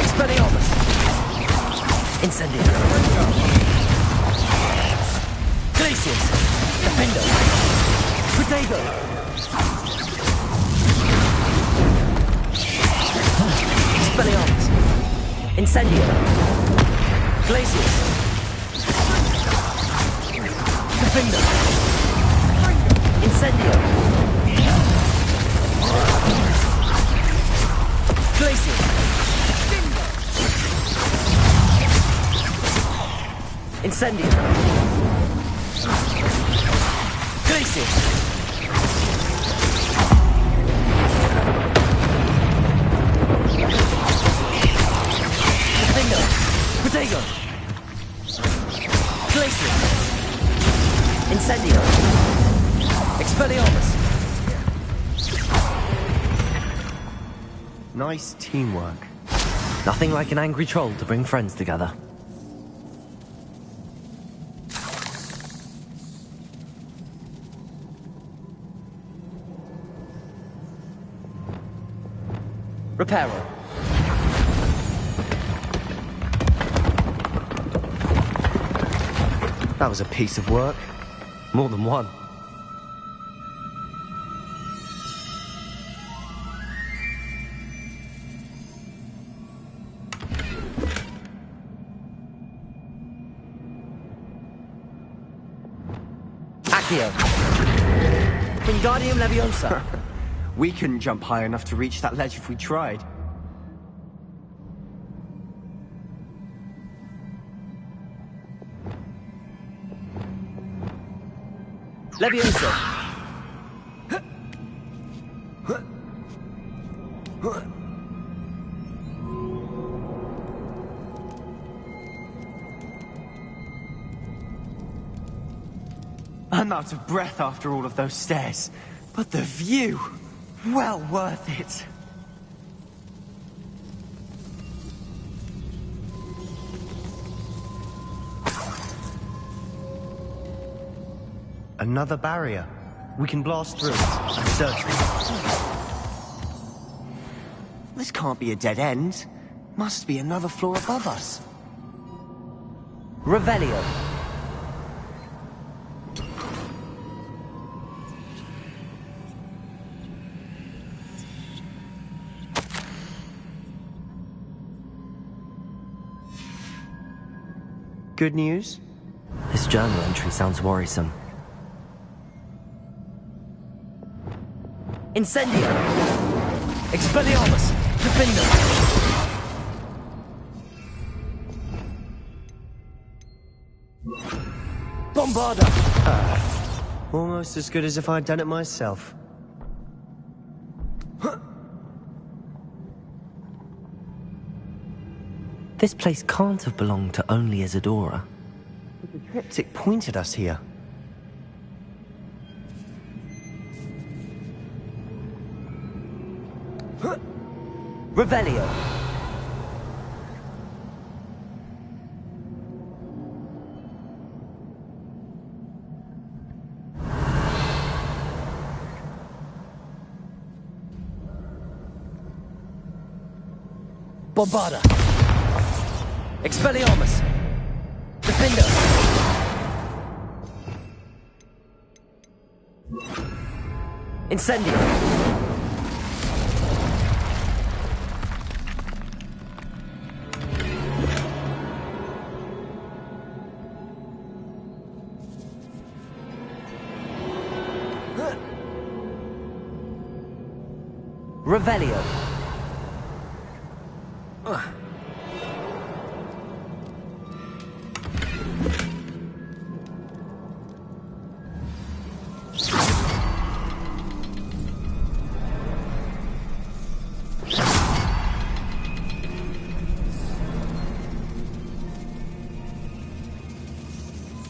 Expelliarmus! Incendio! Glacius! Defender! Protego! Expelliarmus! Incendio! Glacius! Defender! Incendio! Glacius! Incendio! Glacius! Defender! Protego! Glacius! Incendio! Expelliarmus! Nice teamwork. Nothing like an angry troll to bring friends together. Reparo. That was a piece of work. More than one. Accio. Wingardium Leviosa. We couldn't jump high enough to reach that ledge if we tried. Leviosa. I'm out of breath after all of those stairs. But the view, well worth it. Another barrier. We can blast through it and search for it. This can't be a dead end. Must be another floor above us. Revelio. Good news? This journal entry sounds worrisome. Incendio! Expelliarmus! Defender! Bombarda! Almost as good as if I'd done it myself. This place can't have belonged to only Isadora. But the triptych pointed us here. Revelio. Bombarda. Expelliarmus. Defender. Incendio. Revelio.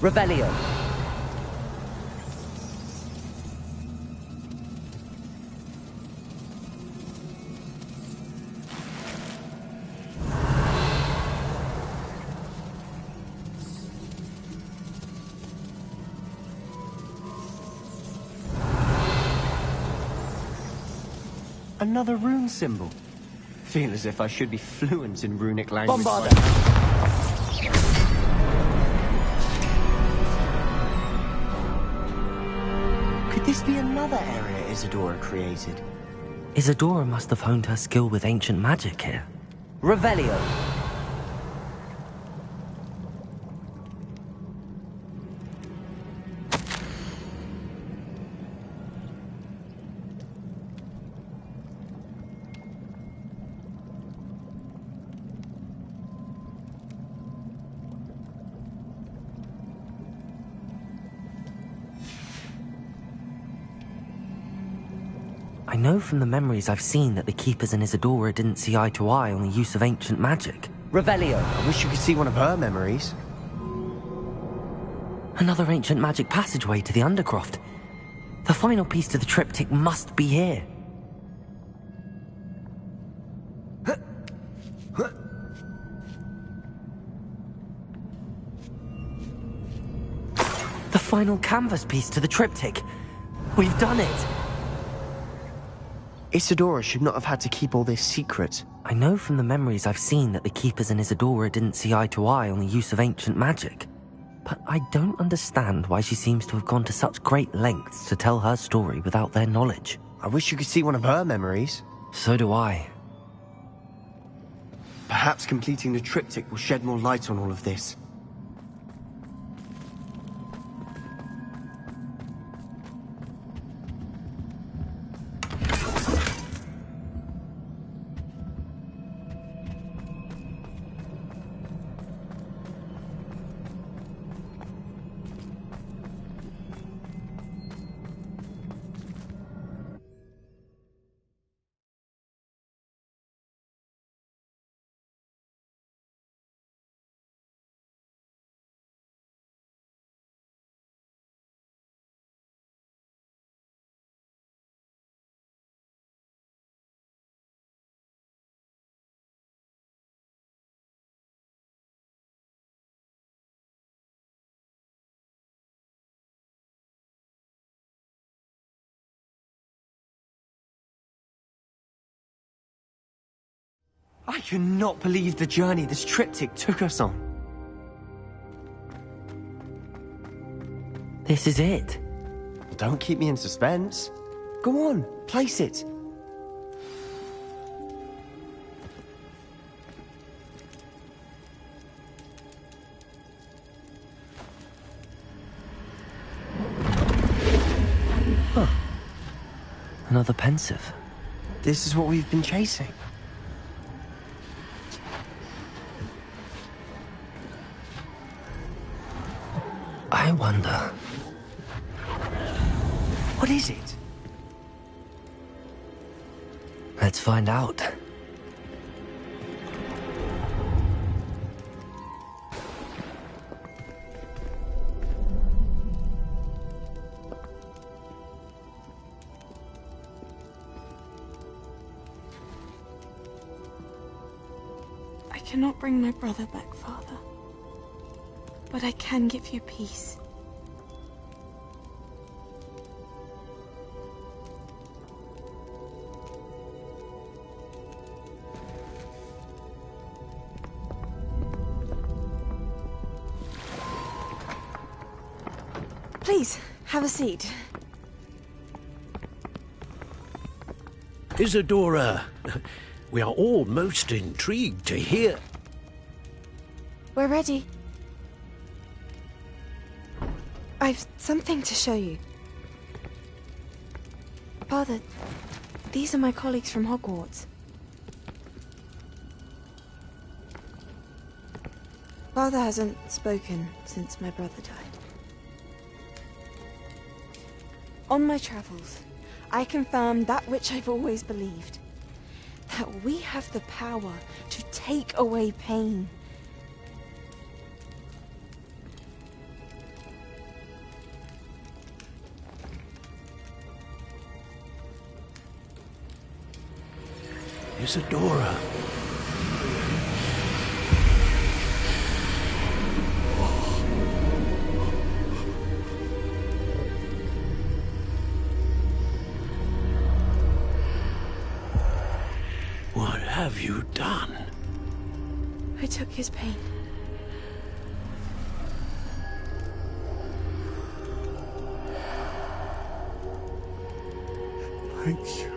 Revelio. Another rune symbol. Feel as if I should be fluent in runic language. Bombarda. Could this be another area Isadora created? Isadora must have honed her skill with ancient magic here. Revelio. I know from the memories I've seen that the Keepers and Isadora didn't see eye to eye on the use of ancient magic. Revelio. I wish you could see one of her memories. Another ancient magic passageway to the Undercroft. The final piece to the triptych must be here. The final canvas piece to the triptych. We've done it! Isadora should not have had to keep all this secret. I know from the memories I've seen that the Keepers and Isadora didn't see eye to eye on the use of ancient magic. But I don't understand why she seems to have gone to such great lengths to tell her story without their knowledge. I wish you could see one of her memories. So do I. Perhaps completing the triptych will shed more light on all of this. I cannot believe the journey this triptych took us on. This is it. Don't keep me in suspense. Go on, place it. Huh. Another pensive. This is what we've been chasing. I wonder... What is it? Let's find out. I cannot bring my brother back, Father. But I can give you peace. Please, have a seat. Isadora, we are all most intrigued to hear. We're ready. I've something to show you. Father, these are my colleagues from Hogwarts. Father hasn't spoken since my brother died. On my travels, I confirmed that which I've always believed. That we have the power to take away pain. Isadora. What have you done? I took his pain. Thank you.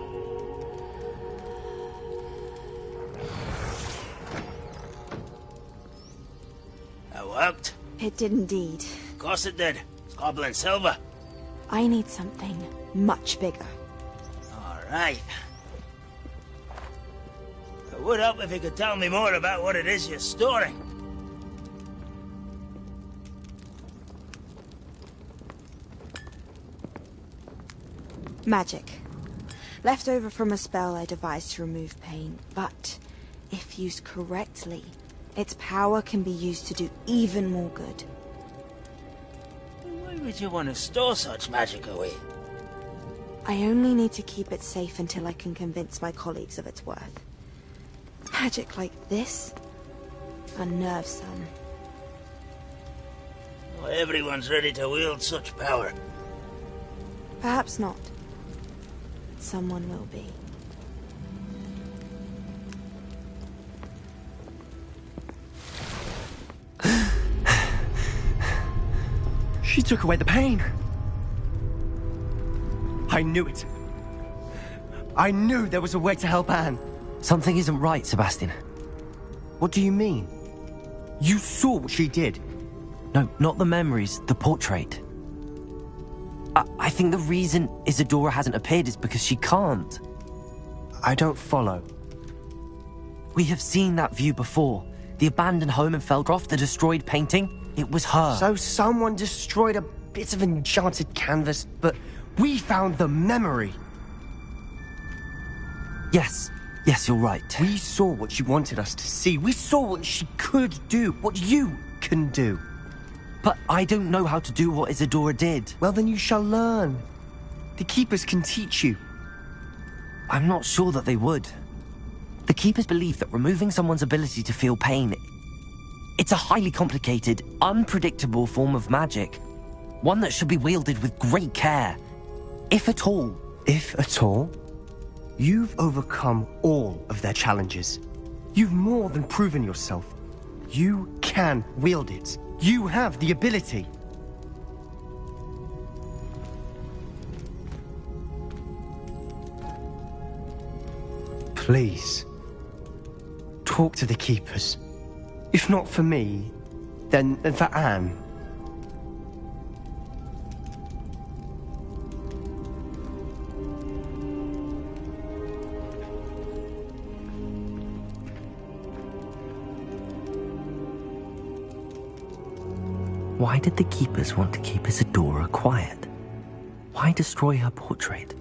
That worked? It did indeed. Of course it did. It's goblin silver. I need something much bigger. All right. It would help if you could tell me more about what it is you're storing. Magic. Left over from a spell I devised to remove pain, but if used correctly, its power can be used to do even more good. Why would you want to store such magic away? I only need to keep it safe until I can convince my colleagues of its worth. Magic like this unnerves some. Not everyone's ready to wield such power. Perhaps not. Someone will be. She took away the pain. I knew it. I knew there was a way to help Anne. Something isn't right, Sebastian. What do you mean? You saw what she did. No, not the memories, the portrait. I think the reason Isadora hasn't appeared is because she can't. I don't follow. We have seen that view before. The abandoned home in Feldcroft, the destroyed painting. It was her. So someone destroyed a bit of enchanted canvas, but we found the memory. Yes. Yes, you're right. We saw what she wanted us to see. We saw what she could do, what you can do. But I don't know how to do what Isadora did. Well, then you shall learn. The Keepers can teach you. I'm not sure that they would. The Keepers believe that removing someone's ability to feel pain, it's a highly complicated, unpredictable form of magic. One that should be wielded with great care. If at all. If at all? You've overcome all of their challenges. You've more than proven yourself. You can wield it. You have the ability. Please, talk to the keepers. If not for me, then for Anne. Why did the keepers want to keep Isadora quiet? Why destroy her portrait?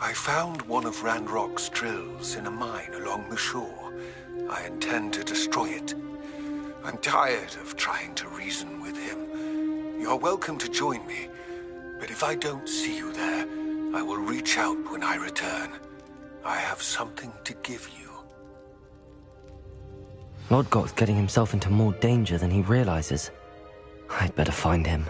I found one of Ranrock's drills in a mine along the shore. I intend to destroy it. I'm tired of trying to reason with him. You're welcome to join me, but if I don't see you there, I will reach out when I return. I have something to give you. Lodgok's getting himself into more danger than he realizes. I'd better find him.